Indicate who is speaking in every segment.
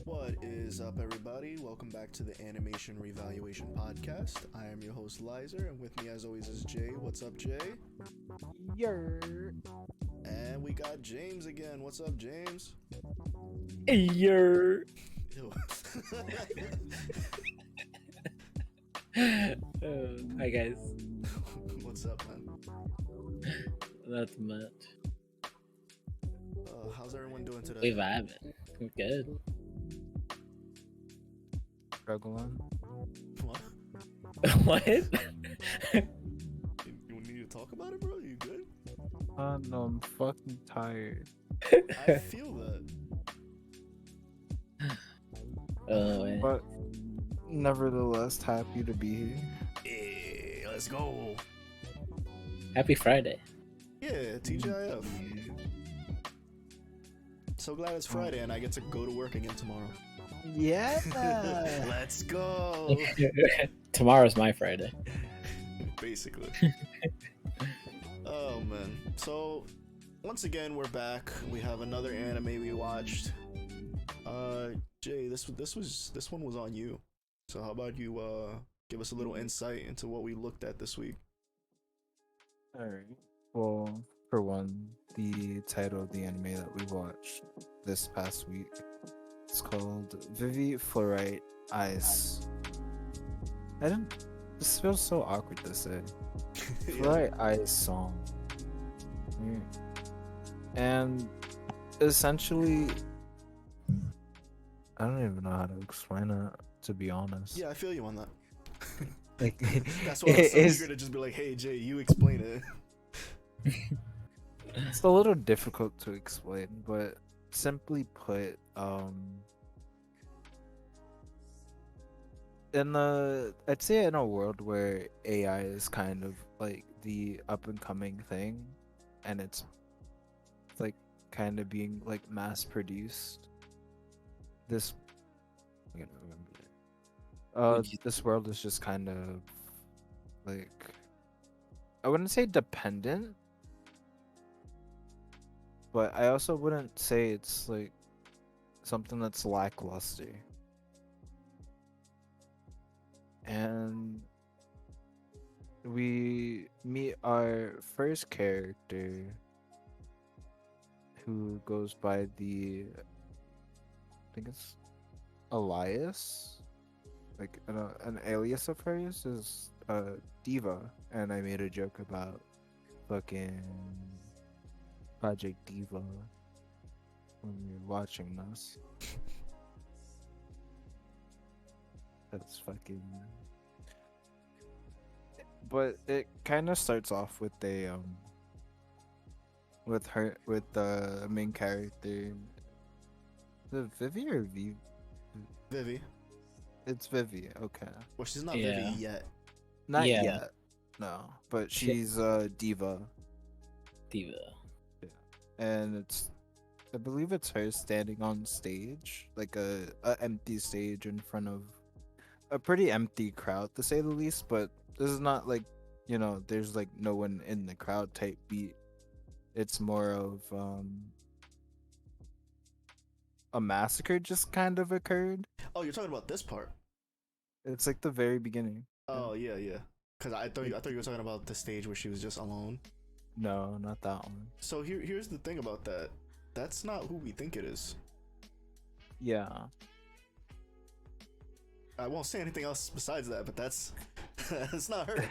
Speaker 1: What is up, everybody? Welcome back to the Animation Revaluation podcast. I am your host, Lizer, and with me, as always, is Jay. What's up, Jay?
Speaker 2: Yer.
Speaker 1: And we got James again. What's up, James?
Speaker 2: Yer.
Speaker 1: Ew.
Speaker 2: Hi guys.
Speaker 1: What's up, man?
Speaker 2: Not much.
Speaker 1: How's everyone doing today?
Speaker 2: We vibing. I'm good.
Speaker 3: Struggling.
Speaker 1: What?
Speaker 2: What?
Speaker 1: You need to talk about it, bro? You good?
Speaker 3: No, I'm fucking tired.
Speaker 1: I feel that.
Speaker 2: Oh man.
Speaker 3: But nevertheless, happy to be here.
Speaker 1: Hey, let's go.
Speaker 2: Happy Friday.
Speaker 1: Yeah, TGIF. So glad it's Friday and I get to go to work again tomorrow.
Speaker 3: Yeah.
Speaker 1: Let's go.
Speaker 2: Tomorrow's my Friday.
Speaker 1: Basically. Oh man. So once again we're back. We have another anime we watched. Jay, this one was on you. So how about you give us a little insight into what we looked at this week?
Speaker 3: Alright. Well, for one, the title of the anime that we watched this past week, it's called Vivy Fluorite Ice. This feels so awkward to say. Fluorite Ice song. Yeah. And essentially, I don't even know how to explain it, to be honest.
Speaker 1: Yeah, I feel you on that.
Speaker 3: Like,
Speaker 1: That's why I was so eager to just be like, hey Jay, you explain it.
Speaker 3: it's a little difficult to explain, but simply put, I'd say in a world where AI is kind of like the up and coming thing, and it's like kind of being like mass produced. This, I'm gonna remember it. This world is just kind of like, I wouldn't say dependent, but I also wouldn't say it's like something that's lackluster. And we meet our first character, who goes by I think it's Elias, like an alias of hers is Diva, and I made a joke about fucking Project Diva when we were watching this. That's fucking. But it kind of starts off with with the main character. The Vivy or V?
Speaker 1: Vivy.
Speaker 3: It's Vivy. Okay.
Speaker 1: Well, she's not
Speaker 2: Yeah.
Speaker 1: Vivy yet.
Speaker 3: Not
Speaker 2: Yeah.
Speaker 3: yet. No, but she's Diva.
Speaker 2: Diva.
Speaker 3: Yeah. And I believe it's her standing on stage, like a empty stage in front of a pretty empty crowd, to say the least. But this is not like, there's like no one in the crowd type beat. It's more of a massacre just kind of occurred.
Speaker 1: Oh, you're talking about this part.
Speaker 3: It's like the very beginning.
Speaker 1: Oh yeah. Cause I thought you were talking about the stage where she was just alone.
Speaker 3: No, not that one.
Speaker 1: So here's the thing about that. That's not who we think it is.
Speaker 3: Yeah.
Speaker 1: I won't say anything else besides that, but that's not her.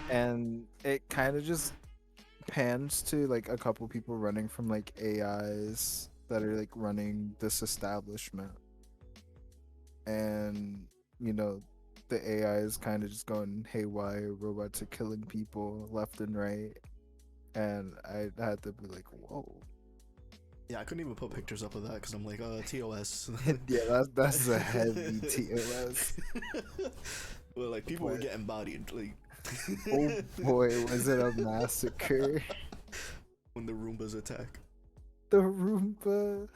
Speaker 3: And it kind of just pans to like a couple people running from like AIs that are like running this establishment, and the AI is kind of just going haywire. Robots are killing people left and right, and I had to be like, whoa.
Speaker 1: Yeah, I couldn't even put pictures up of that because I'm like, TOS.
Speaker 3: Yeah, that's a heavy TOS.
Speaker 1: Well, like people were
Speaker 3: But-
Speaker 1: getting bodied, like.
Speaker 3: Oh boy, was it a massacre?
Speaker 1: When the Roombas attack.
Speaker 3: The Roomba.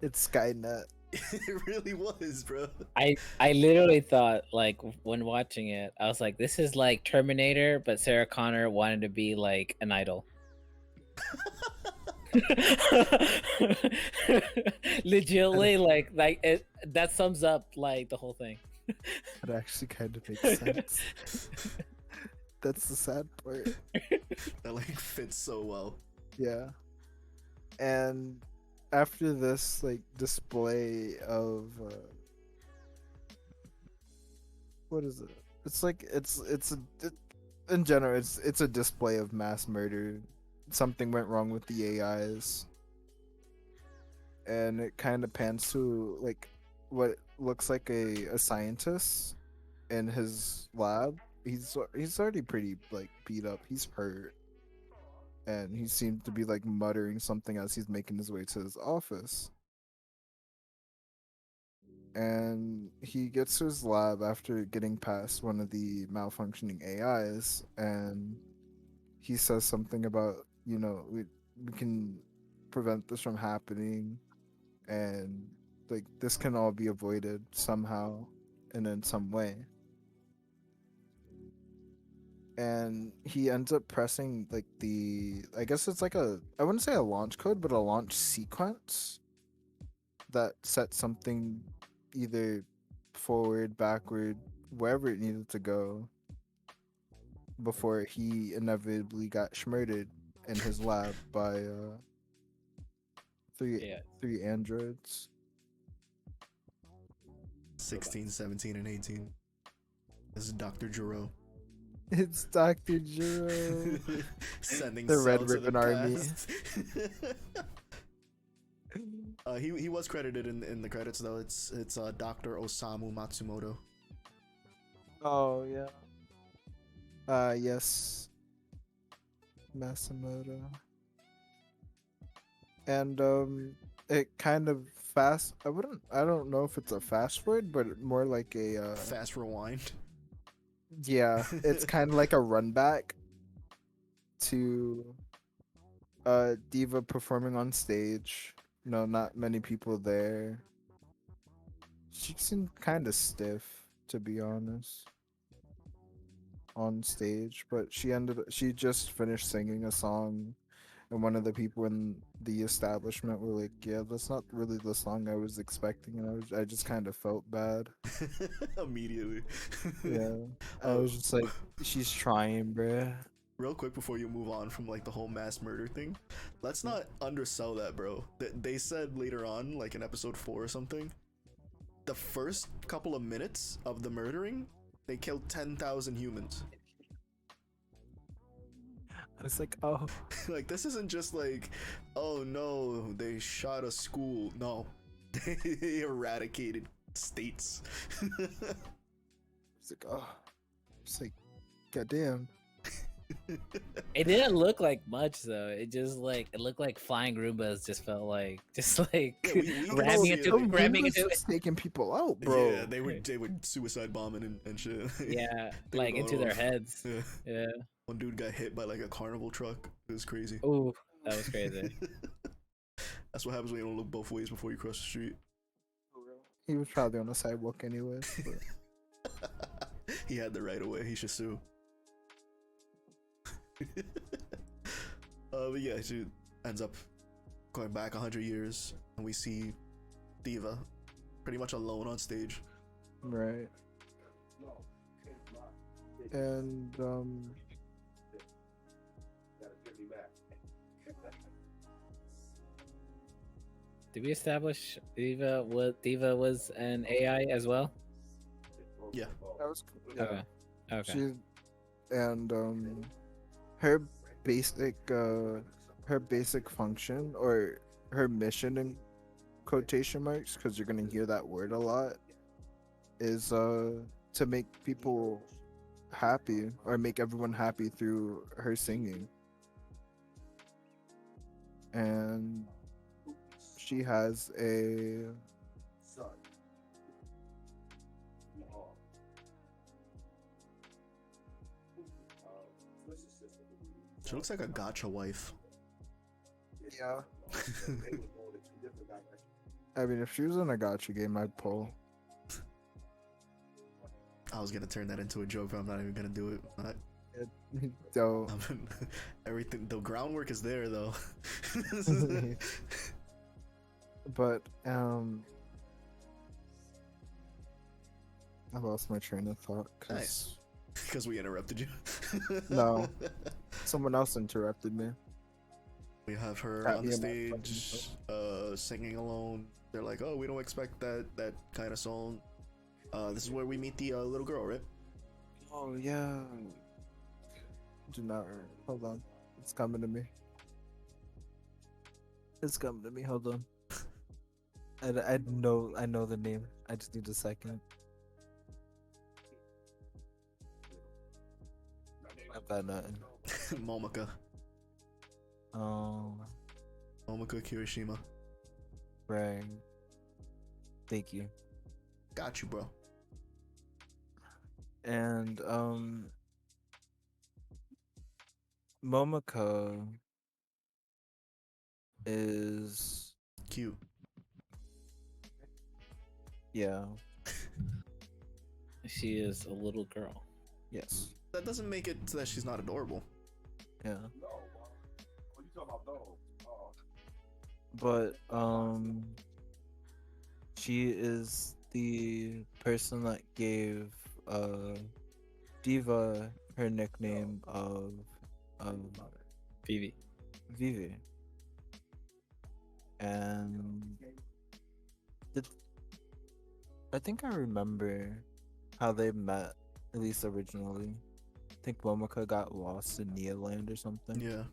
Speaker 3: It's Skynet.
Speaker 1: It really was, bro.
Speaker 2: I literally thought, like, when watching it, I was like, this is like Terminator, but Sarah Connor wanted to be like an idol. Legitimately, like it, that sums up like the whole thing.
Speaker 3: It actually kind of makes sense. That's the sad part.
Speaker 1: That like fits so well.
Speaker 3: Yeah. And after this like display of what is it? It's like in general it's a display of mass murder. Something went wrong with the AIs. And it kind of pans to like what looks like a scientist in his lab. He's already pretty like beat up. He's hurt. And he seemed to be like muttering something as he's making his way to his office. And he gets to his lab after getting past one of the malfunctioning AIs, and he says something about, you know, we can prevent this from happening, and like this can all be avoided somehow and in some way. And he ends up pressing like I guess it's like I wouldn't say a launch code, but a launch sequence that sets something either forward, backward, wherever it needed to go before he inevitably got schmurdered in his lab by three androids.
Speaker 1: 16, 17, and 18. This is Dr. Jiro.
Speaker 3: It's Dr. Jiro.
Speaker 1: Sending
Speaker 3: The
Speaker 1: Cell
Speaker 3: Red
Speaker 1: to
Speaker 3: Ribbon
Speaker 1: the
Speaker 3: Army.
Speaker 1: past. He was credited in the credits though. It's Dr. Osamu Matsumoto.
Speaker 3: Oh yeah. Yes. Masamoto. And it kind of I don't know if it's a fast forward, but more like a
Speaker 1: Fast rewind.
Speaker 3: yeah, it's kind of like a run back to Diva performing on stage. No, not many people there. She seemed kind of stiff, to be honest, on stage, but she just finished singing a song, and one of the people in the establishment were like, yeah, that's not really the song I was expecting, and I just kind of felt bad.
Speaker 1: Immediately.
Speaker 3: Yeah. I was just like, she's trying, bruh.
Speaker 1: Real quick before you move on from like the whole mass murder thing, let's not undersell that, bro. They said later on, like in episode 4 or something, the first couple of minutes of the murdering, they killed 10,000 humans.
Speaker 3: I was like, oh.
Speaker 1: Like, this isn't just like, oh no, they shot a school. No, they eradicated states.
Speaker 3: It's like, oh. It's like, goddamn.
Speaker 2: It didn't look like much though. It looked like flying Roombas. Just felt like
Speaker 1: we
Speaker 2: ramming
Speaker 1: see
Speaker 2: into
Speaker 1: it.
Speaker 2: ramming
Speaker 3: Roombas
Speaker 2: into
Speaker 3: was taking people out, bro.
Speaker 1: Yeah, they would suicide bombing and shit.
Speaker 2: yeah,
Speaker 1: They were
Speaker 2: like
Speaker 1: going
Speaker 2: into their
Speaker 1: off.
Speaker 2: heads.
Speaker 1: Yeah.
Speaker 2: Yeah.
Speaker 1: One dude got hit by like a carnival truck. It was crazy.
Speaker 2: Oh, that was crazy.
Speaker 1: That's what happens when you don't look both ways before you cross the street.
Speaker 3: He was probably on the sidewalk anyway.
Speaker 1: He had the right of way. He should sue. But yeah, she ends up going back 100 years, and we see Diva pretty much alone on stage.
Speaker 3: Right. And
Speaker 2: Did we establish Diva was an AI as well?
Speaker 1: Yeah.
Speaker 3: that was
Speaker 2: Okay. Okay.
Speaker 3: She and her basic function, or her mission in quotation marks, because you're gonna hear that word a lot, is to make people happy or make everyone happy through her singing. And she has a
Speaker 1: She looks like a gotcha wife.
Speaker 3: yeah. I mean, if she was in a gotcha game, I'd pull.
Speaker 1: I was gonna turn that into a joke, but I'm not even gonna do it.
Speaker 3: So
Speaker 1: Everything, the groundwork is there though.
Speaker 3: but I lost my train of thought because
Speaker 1: Nice. Because we interrupted you.
Speaker 3: No. someone else interrupted me.
Speaker 1: We have her
Speaker 3: Got
Speaker 1: on the
Speaker 3: me in my
Speaker 1: stage, singing alone. They're like, "Oh, we don't expect that kind of song." This is where we meet the little girl, right?
Speaker 3: Oh yeah. Do not hold on. It's coming to me. It's coming to me. Hold on. I know the name. I just need a second. I've got nothing.
Speaker 1: Momoko.
Speaker 3: Oh,
Speaker 1: Momoko Kirishima.
Speaker 3: right. Thank you.
Speaker 1: Got you, bro.
Speaker 3: And Momoko is
Speaker 1: Cute.
Speaker 3: yeah.
Speaker 2: She is a little girl.
Speaker 3: Yes.
Speaker 1: That doesn't make it so that she's not adorable.
Speaker 3: Yeah. But she is the person that gave Diva her nickname of
Speaker 2: Vivi.
Speaker 3: Vivy. And did, I think I remember how they met, at least originally. I think Momoko got lost in Neoland or something.
Speaker 1: Yeah.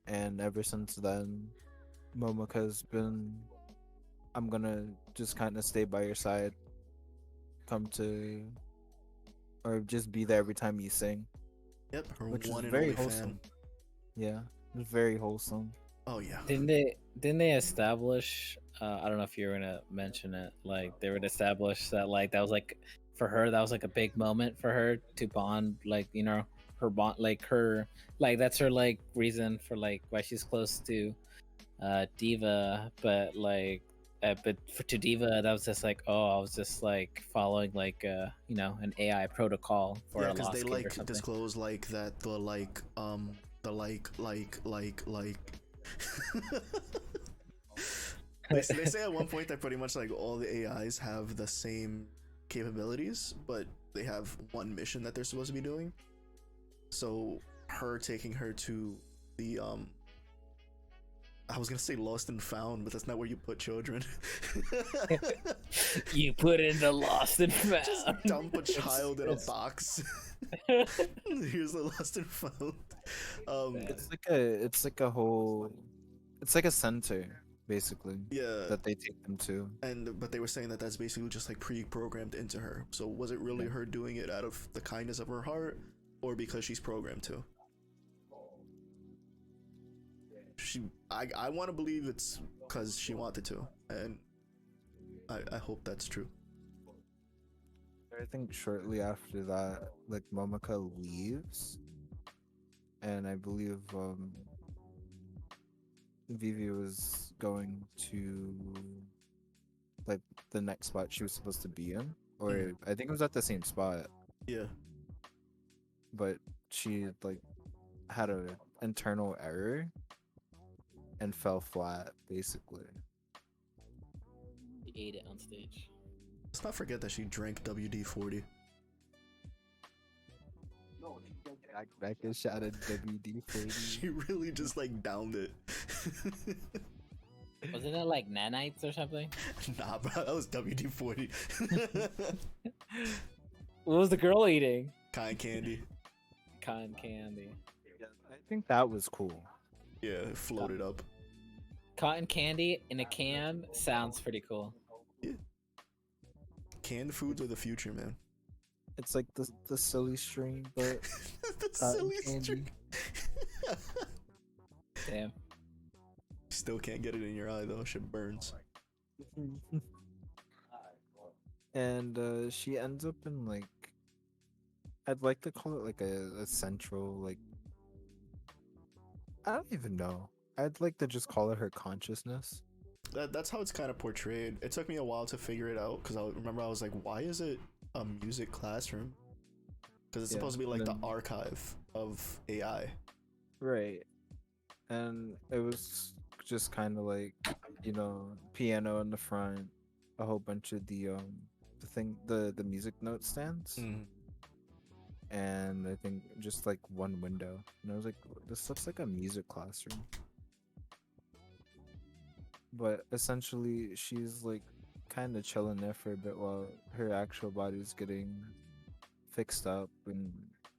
Speaker 3: And ever since then, Momoko's been, I'm gonna just kind of stay by your side, come to, or just be there every time you sing,
Speaker 1: Yep. Her
Speaker 3: which
Speaker 1: one
Speaker 3: is
Speaker 1: and
Speaker 3: very
Speaker 1: only
Speaker 3: wholesome.
Speaker 1: fan.
Speaker 3: Yeah, it's very wholesome.
Speaker 1: Oh yeah.
Speaker 2: Didn't they establish? I don't know if you're gonna mention it. Like they would establish that like that was like for her that was like a big moment for her to bond. Like her bond like her like that's her like reason for like why she's close to Diva. But like but for to Diva that was just like I was just like following like an AI protocol for
Speaker 1: Yeah,
Speaker 2: a
Speaker 1: because they
Speaker 2: lost kid or
Speaker 1: like
Speaker 2: something.
Speaker 1: disclose like that the they say at one point that pretty much like all the AIs have the same capabilities, but they have one mission that they're supposed to be doing. So her taking her to the I was gonna say lost and found, but that's not where you put children.
Speaker 2: You put in the lost and found.
Speaker 1: Just dump a child in a box. Here's the lost and found.
Speaker 3: It's like a whole, it's like a center basically.
Speaker 1: Yeah.
Speaker 3: That they take them to.
Speaker 1: But they were saying that that's basically just like pre-programmed into her. So was it really her doing it out of the kindness of her heart, or because she's programmed to? I want to believe it's because she wanted to, and I hope that's true.
Speaker 3: I think shortly after that, like Momoko leaves, and I believe Vivi was going to like the next spot she was supposed to be in, or I think it was at the same spot,
Speaker 1: Yeah.
Speaker 3: but she like had an internal error and fell flat basically.
Speaker 2: He ate it on stage.
Speaker 1: Let's not forget that she drank WD-40.
Speaker 3: Back and shot at WD-40.
Speaker 1: She really just like downed it.
Speaker 2: Wasn't it like nanites or something?
Speaker 1: Nah, bro, that was WD-40.
Speaker 2: What was the girl eating?
Speaker 1: Kind candy.
Speaker 2: Cotton candy.
Speaker 3: I think that was cool.
Speaker 1: Yeah, it floated up.
Speaker 2: Cotton candy in a can sounds pretty cool.
Speaker 1: Yeah. Canned foods are the future, man.
Speaker 3: It's like the silly string, but
Speaker 1: The
Speaker 3: cotton
Speaker 1: silly
Speaker 3: candy.
Speaker 1: string.
Speaker 2: Damn.
Speaker 1: Still can't get it in your eye though. Shit burns.
Speaker 3: And she ends up in like, I'd like to call it like a central, like, I don't even know. I'd like to just call it her consciousness.
Speaker 1: That's how it's kind of portrayed. It took me a while to figure it out because I remember I was like, why is it a music classroom? Because it's
Speaker 3: Yeah,
Speaker 1: supposed to be like the
Speaker 3: then-
Speaker 1: archive of AI.
Speaker 3: Right. And it was just kind of like, you know, piano in the front, a whole bunch of the music note stands, and I think just like one window. And I was like, this looks like a music classroom. But essentially, she's like kind of chilling there for a bit while her actual body's getting fixed up and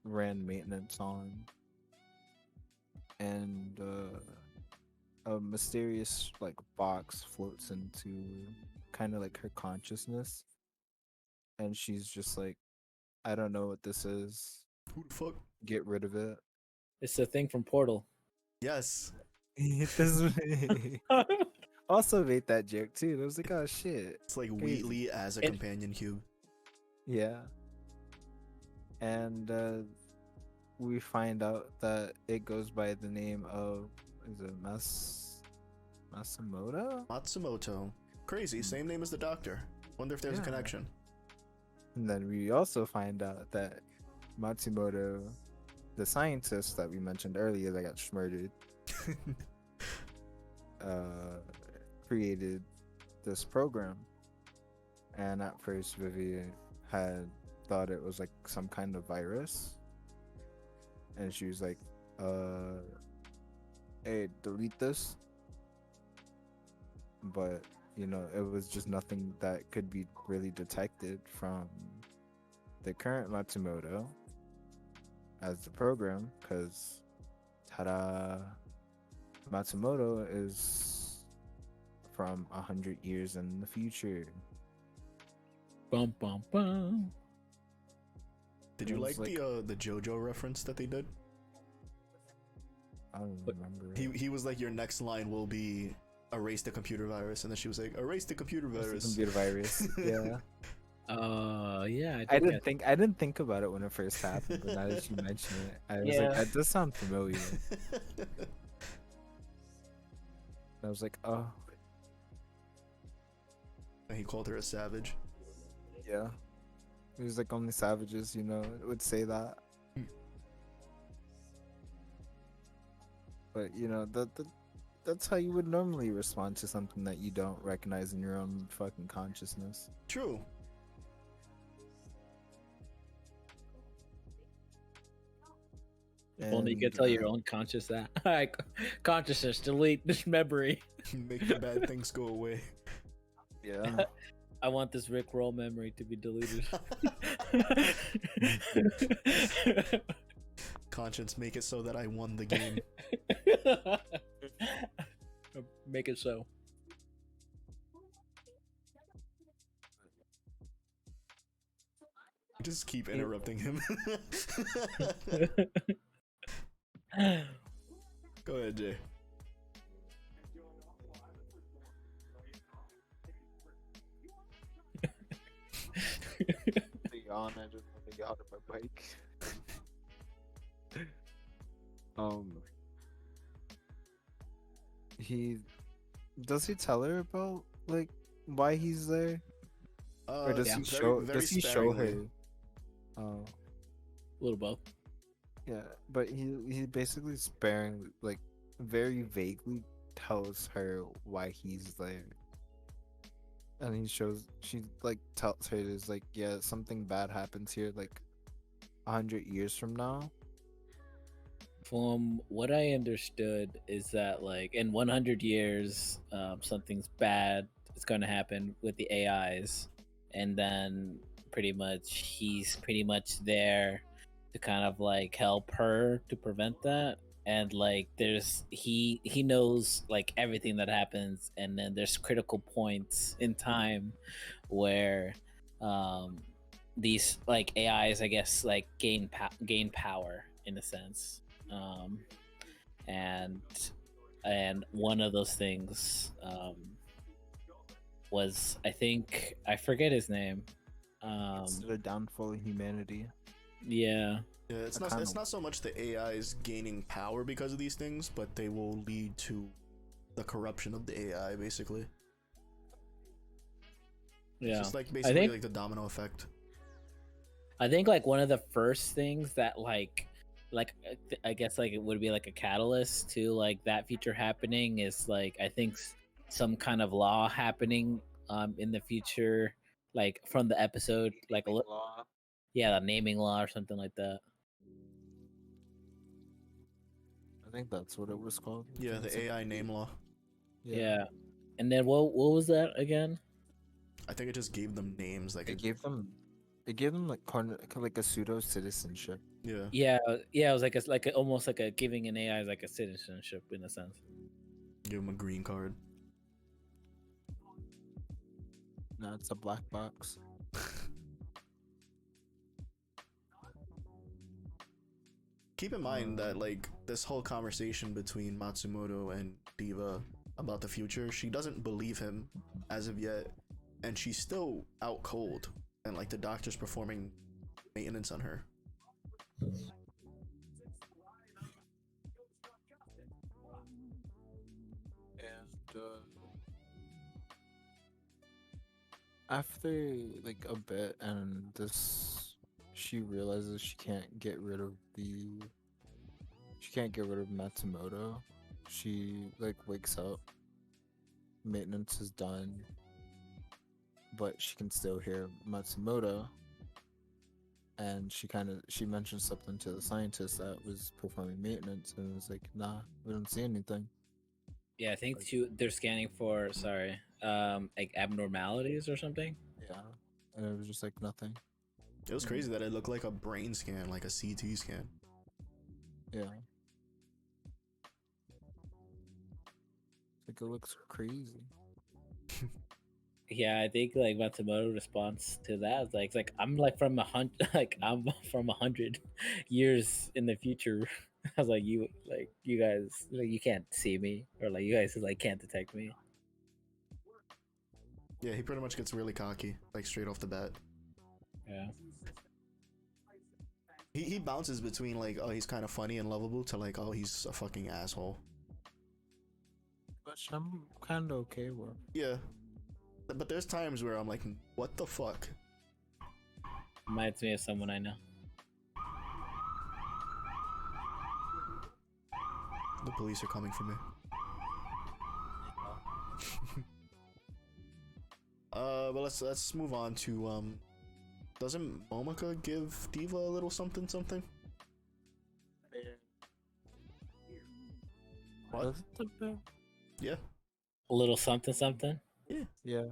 Speaker 3: ran maintenance on. And a mysterious like box floats into kind of like her consciousness, and she's just like, I don't know what this is.
Speaker 1: Who the fuck?
Speaker 3: Get rid of it.
Speaker 2: It's the thing from Portal.
Speaker 1: Yes.
Speaker 3: This also made that joke too. I was like, oh shit.
Speaker 1: It's like
Speaker 3: Crazy.
Speaker 1: Wheatley as a
Speaker 2: It-
Speaker 1: companion cube.
Speaker 3: Yeah. And we find out that it goes by the name of, is it Matsumoto?
Speaker 1: Matsumoto. Crazy. Same name as the doctor. Wonder if there's a
Speaker 3: Yeah.
Speaker 1: connection.
Speaker 3: And then we also find out that Matsumoto, the scientist that we mentioned earlier that got murdered, created this program. And at first Vivy had thought it was like some kind of virus, and she was like, hey, delete this. But you know, it was just nothing that could be really detected from the current Matsumoto as the program, because ta-da, Matsumoto is from 100 years in the future.
Speaker 2: Bum bum bum.
Speaker 1: Did you
Speaker 3: It
Speaker 1: like
Speaker 3: was
Speaker 1: the JoJo reference that they did?
Speaker 3: I don't
Speaker 2: But
Speaker 3: remember.
Speaker 1: He was like, your next line will be erase the computer virus, and then she was like, erase the computer
Speaker 3: It's the
Speaker 1: virus.
Speaker 3: computer virus. Yeah.
Speaker 2: Yeah.
Speaker 3: I didn't think about it when it first happened, but now that you mention it, I was
Speaker 2: Yeah.
Speaker 3: like, that does sound familiar. I was like, oh,
Speaker 1: And he called her a savage.
Speaker 3: yeah. It was like only savages, you know, would say that. But you know, that's how you would normally respond to something that you don't recognize in your own fucking consciousness.
Speaker 1: True.
Speaker 2: If only you could
Speaker 3: And,
Speaker 2: tell your own conscious that. Like, consciousness, delete this memory.
Speaker 1: Make the bad things go away.
Speaker 3: Yeah.
Speaker 2: I want this Rickroll memory to be deleted.
Speaker 1: Conscience, make it so that I won the game.
Speaker 2: Make it so.
Speaker 1: Just keep interrupting him. Go ahead, Jay.
Speaker 3: Yawn, I just want to get out of my bike. He does he tell her about like why he's there, or does
Speaker 2: yeah.
Speaker 3: he show? Does he show her?
Speaker 1: sparingly.
Speaker 3: Oh,
Speaker 2: A little both.
Speaker 3: yeah, but he basically sparing, like, very vaguely tells her why he's there, and she like tells her there's like, yeah, something bad happens here like 100 years from now.
Speaker 2: From what I understood is that like in 100 years, something's bad is going to happen with the AIs, and then he's pretty much there to kind of like help her to prevent that. And like he knows like everything that happens, and then there's critical points in time where these like AIs, I guess, like gain power in a sense, and one of those things was, I think, I forget his name.
Speaker 3: It's the downfall of humanity.
Speaker 2: Yeah,
Speaker 1: Yeah, it's
Speaker 3: I
Speaker 1: not
Speaker 3: kinda-
Speaker 1: it's not so much the AIs gaining power because of these things, but they will lead to the corruption of the AI, basically. It's
Speaker 2: yeah.
Speaker 1: just like
Speaker 2: I
Speaker 1: basically
Speaker 2: think
Speaker 1: like the domino effect.
Speaker 2: like one of the first things that I guess like it would be like a catalyst to like that feature happening is like, I think some kind of law happening in the future, like from the episode, like
Speaker 3: Law.
Speaker 2: yeah, the naming law or something like that.
Speaker 3: I think that's what it was called. I
Speaker 1: Yeah,
Speaker 3: think it's
Speaker 1: the
Speaker 3: like
Speaker 1: AI name law.
Speaker 2: Yeah. And then what was that again?
Speaker 1: I think it just gave them names like
Speaker 3: It gave them like like a pseudo citizenship.
Speaker 1: yeah.
Speaker 2: Yeah, it was like almost like a giving an AI like a citizenship in a sense.
Speaker 1: Give them a green card.
Speaker 3: No, it's a black box.
Speaker 1: Keep in mind that like this whole conversation between Matsumoto and Diva about the future, she doesn't believe him as of yet, and she's still out cold, and like the doctor's performing maintenance on her.
Speaker 3: And after like a bit, and she realizes she can't get rid of Matsumoto. She like wakes up. Maintenance is done, but she can still hear Matsumoto. And she mentioned something to the scientist that was performing maintenance, and was like, "Nah, we don't see anything."
Speaker 2: Yeah, I think they're scanning for like abnormalities or something.
Speaker 3: Yeah, and it was just like nothing.
Speaker 1: It was crazy that it looked like a brain scan, like a CT scan.
Speaker 3: Yeah, like it looks crazy.
Speaker 2: Yeah, I think like Matsumoto response to that is like, it's like I'm like from 100 like I'm from 100 years in the future. I was like, you guys, like, you can't see me, or like you guys like can't detect me.
Speaker 1: Yeah, he pretty much gets really cocky, like straight off the bat.
Speaker 2: Yeah.
Speaker 1: He bounces between like, oh, he's kind of funny and lovable to like, oh, he's a fucking asshole.
Speaker 3: Which I'm kind of okay with.
Speaker 1: Yeah, but there's times where I'm like, what the fuck?
Speaker 2: Reminds me of someone I know.
Speaker 1: The police are coming for me. But let's move on to doesn't Momika give Diva a little something something? What?
Speaker 3: Does it the bear?
Speaker 1: Yeah.
Speaker 2: A little something something.
Speaker 3: Yeah.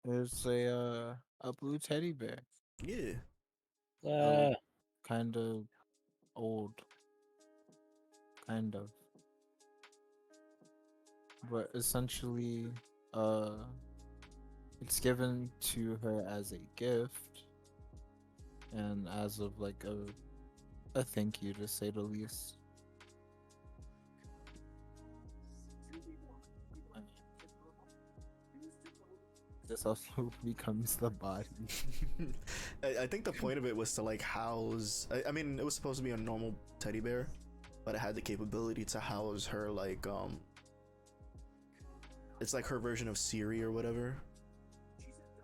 Speaker 3: There's a blue teddy bear.
Speaker 1: Yeah.
Speaker 2: Uh,
Speaker 3: Kind of old. Kind of. But essentially, it's given to her as a gift, and as of like a thank you, to say the least. This also becomes the body.
Speaker 1: I think the point of it was to like house. I mean, it was supposed to be a normal teddy bear, but it had the capability to house her like it's like her version of Siri or whatever.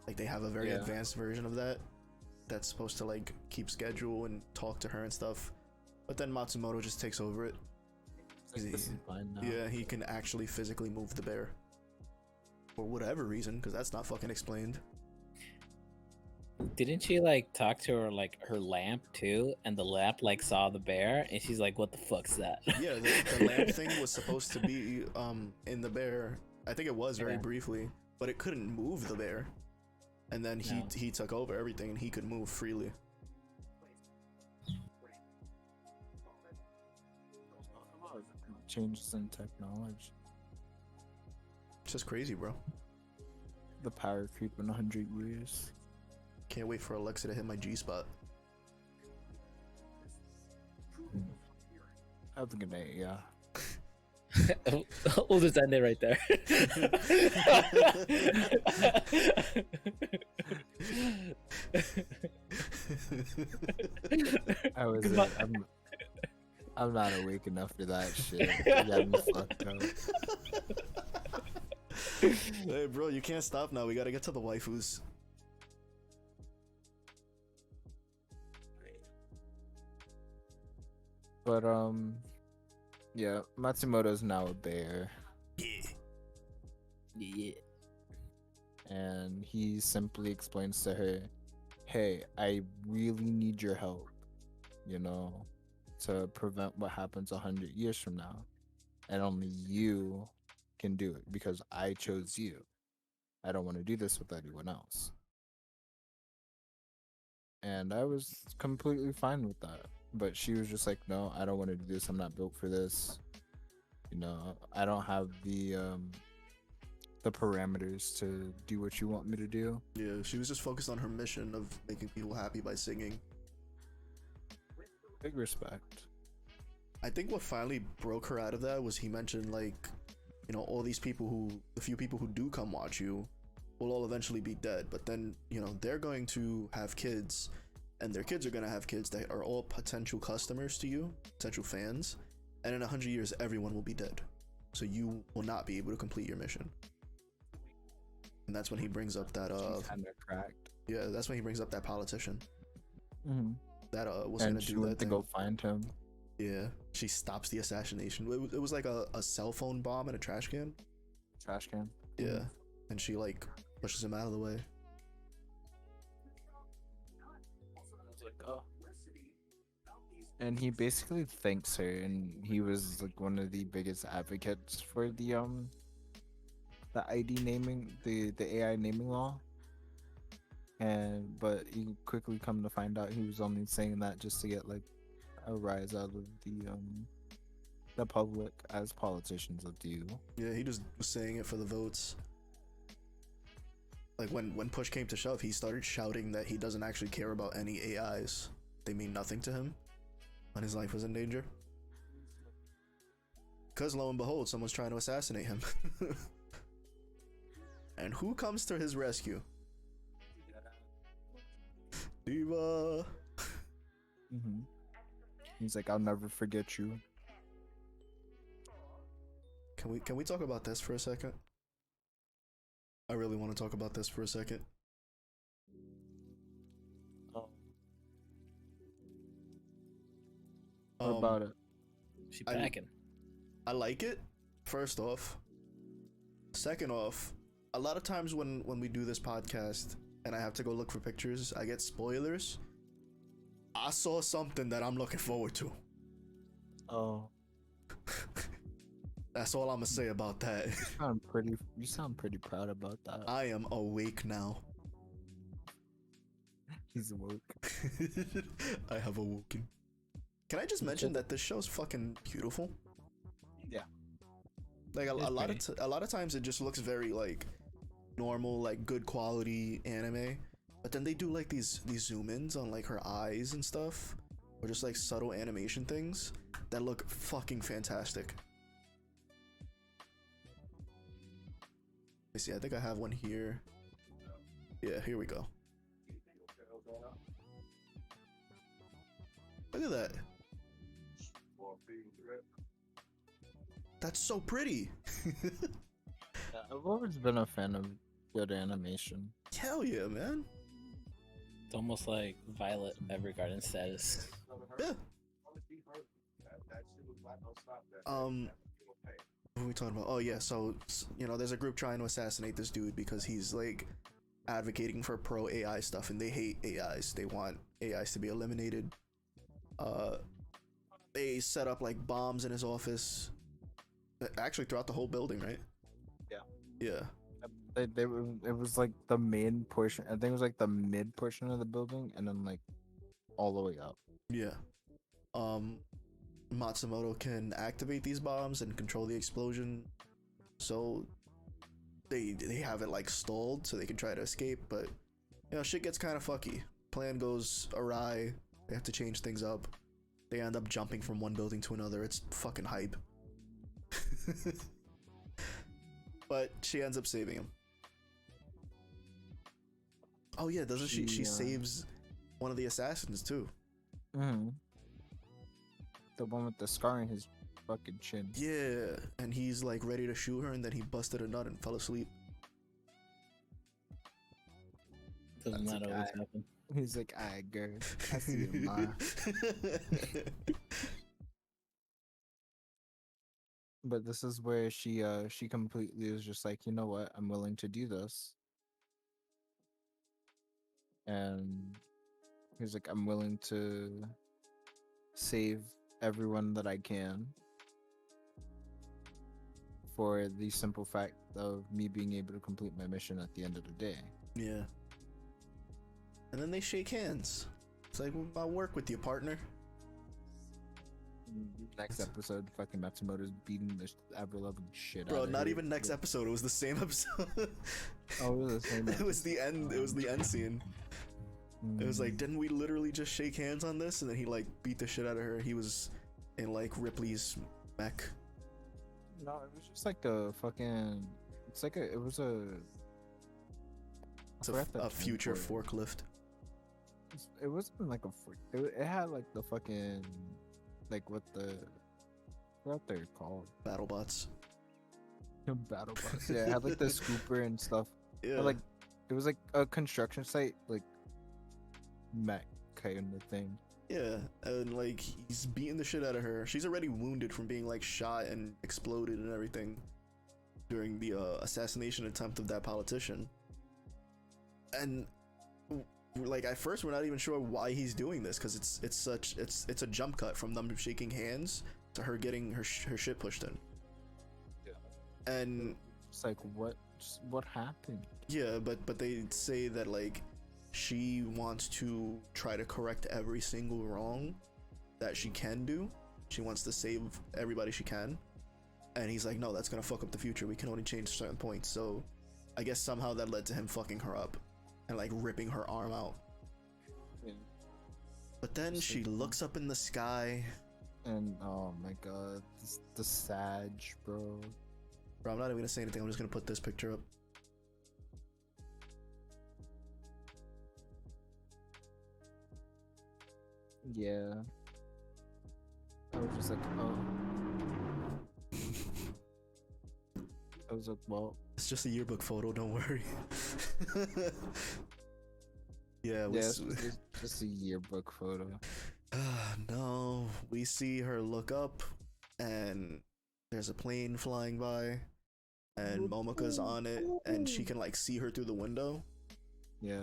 Speaker 1: Like they have a very advanced version of that that's supposed to like keep schedule and talk to her and stuff. But then Matsumoto just takes over it.
Speaker 3: This is fine now.
Speaker 1: Yeah, he can actually physically move the bear. For whatever reason, because that's not fucking explained.
Speaker 2: didn't she like talk to her like her lamp too, and the lamp like saw the bear, and she's like, "What the fuck's that?"
Speaker 1: Yeah, the lamp thing was supposed to be in the bear. I think it was very briefly, but it couldn't move the bear. And then he took over everything, and he could move freely.
Speaker 3: Changes in technology.
Speaker 1: It's just crazy, bro.
Speaker 3: The power creep in 100 years.
Speaker 1: Can't wait for Alexa to hit my G spot.
Speaker 3: Have a good night. Yeah.
Speaker 2: We'll just end it right there.
Speaker 3: I was.
Speaker 2: Goodbye.
Speaker 3: I'm not awake enough for that shit. You got me fucked up.
Speaker 1: Hey, bro, you can't stop now. We gotta get to the waifus.
Speaker 3: But yeah, Matsumoto's now a bear,
Speaker 2: Yeah.
Speaker 3: and he simply explains to her, "Hey, I really need your help, you know, to prevent what happens 100 years from now, and only you can do it because I chose you. I don't want to do this with anyone else." And I was completely fine with that. But she was just like, "No, I don't want to do this. I'm not built for this. You know, I don't have the parameters to do what you want me to do."
Speaker 1: Yeah, she was just focused on her mission of making people happy by singing.
Speaker 3: Big respect.
Speaker 1: I think what finally broke her out of that was he mentioned, like, you know, all these people who, the few people who do come watch you will all eventually be dead, but then, you know, they're going to have kids, and their kids are going to have kids that are all potential customers to you, potential fans, and in 100 years everyone will be dead, so you will not be able to complete your mission. And that's when he brings up that
Speaker 3: Kind of cracked.
Speaker 1: yeah, that's when he brings up that politician
Speaker 3: Mm-hmm.
Speaker 1: that was
Speaker 3: And
Speaker 1: gonna
Speaker 3: she
Speaker 1: do
Speaker 3: went
Speaker 1: that
Speaker 3: to
Speaker 1: thing.
Speaker 3: go find him.
Speaker 1: Yeah, she stops the assassination. It was like a cell phone bomb in a trash can.
Speaker 3: Trash can.
Speaker 1: Yeah, and she like pushes him out of the way.
Speaker 3: And he basically thanks her, and he was like one of the biggest advocates for the ID naming, the AI naming law. And but you quickly come to find out he was only saying that just to get like a rise out of the public, as politicians will do.
Speaker 1: Yeah, he just was saying it for the votes. Like when push came to shove, he started shouting that he doesn't actually care about any AIs. They mean nothing to him when his life was in danger. Cause lo and behold, someone's trying to assassinate him. And who comes to his rescue? Diva.
Speaker 3: Mm-hmm. He's like, "I'll never forget you."
Speaker 1: Can we talk about this for a second? I really want to talk about this for a second.
Speaker 3: What about it?
Speaker 2: She
Speaker 1: I-
Speaker 2: packing.
Speaker 1: I like it, first off. Second off, a lot of times when we do this podcast and I have to go look for pictures, I get spoilers. I saw something that I'm looking forward to.
Speaker 3: Oh,
Speaker 1: That's all I'm gonna say about that.
Speaker 3: you sound pretty proud about that.
Speaker 1: I am awake now.
Speaker 3: He's woke.
Speaker 1: I have awoken. Can I just mention that this show's fucking beautiful?
Speaker 3: Yeah.
Speaker 1: Like a
Speaker 2: It's
Speaker 1: lot of times it just looks very like normal, like good quality anime, but then they do like these zoom ins on like her eyes and stuff, or just like subtle animation things that look fucking fantastic. Let me see, I think I have one here. Yeah, here we go. Look at that. That's so pretty.
Speaker 3: I've always been a fan of good animation.
Speaker 1: Hell yeah, man.
Speaker 2: It's almost like Violet Evergarden status.
Speaker 1: Yeah. What are we talking about? Oh yeah, so you know, there's a group trying to assassinate this dude because he's like advocating for pro AI stuff, and they hate AIs. They want AIs to be eliminated. They set up like bombs in his office. Actually, throughout the whole building, right?
Speaker 3: Yeah.
Speaker 1: Yeah.
Speaker 3: It was like the main portion. I think it was like the mid portion of the building, and then like all the way up.
Speaker 1: Yeah. Matsumoto can activate these bombs and control the explosion, so they have it like stalled so they can try to escape, but you know, shit gets kind of fucky. Plan goes awry. They have to change things up. They end up jumping from one building to another. It's fucking hype. But she ends up saving him. Oh yeah, doesn't she? She saves one of the assassins too.
Speaker 3: Mm-hmm. The one with the scar in his fucking chin.
Speaker 1: Yeah, and he's like ready to shoot her, and then he busted a nut and fell asleep.
Speaker 2: Doesn't that always happen?
Speaker 3: He's like, "Alright, girl, I see you, ma." But this is where she completely is just like, you know what, I'm willing to do this. And he's like, I'm willing to save everyone that I can for the simple fact of me being able to complete my mission at the end of the day.
Speaker 1: Yeah. And then they shake hands. It's like, well, I'll work with you, partner.
Speaker 3: Next episode, fucking Matsumoto's beating the ever-loving shit
Speaker 1: Bro,
Speaker 3: out of
Speaker 1: not
Speaker 3: her.
Speaker 1: even next episode. It was the same episode.
Speaker 3: Oh, it was the same
Speaker 1: It was the end. It was the end scene. It was like, didn't we literally just shake hands on this? And then he like beat the shit out of her. He was in like Ripley's mech.
Speaker 3: No, it was just like a fucking. It's like a. It was a.
Speaker 1: It's a future forklift.
Speaker 3: It wasn't like a fork. It had like the fucking. Like what they're called.
Speaker 1: Battle bots.
Speaker 3: Battle bots. Yeah, it had like the scooper and stuff.
Speaker 1: Yeah.
Speaker 3: But, like, it was like a construction site, like mech kind of thing.
Speaker 1: Yeah, and like he's beating the shit out of her. She's already wounded from being like shot and exploded and everything during the assassination attempt of that politician. And like at first we're not even sure why he's doing this, because it's a jump cut from them shaking hands to her getting her shit pushed in. Yeah. And
Speaker 3: it's like what happened?
Speaker 1: Yeah, but they say that like she wants to try to correct every single wrong that she can do. She wants to save everybody she can. And he's like, no, that's gonna fuck up the future. We can only change certain points. So I guess somehow that led to him fucking her up and like ripping her arm out.
Speaker 3: Yeah.
Speaker 1: But then she looks up in the sky.
Speaker 3: And oh my god, the Sag, bro.
Speaker 1: Bro, I'm not even gonna say anything. I'm just gonna put this picture up.
Speaker 3: Yeah. I was just like, oh. I was like, well.
Speaker 1: It's just a yearbook photo, don't worry. Yeah,
Speaker 3: it's just a yearbook photo.
Speaker 1: No, we see her look up, and there's a plane flying by, and Momoka's on it, and she can like see her through the window.
Speaker 3: Yeah.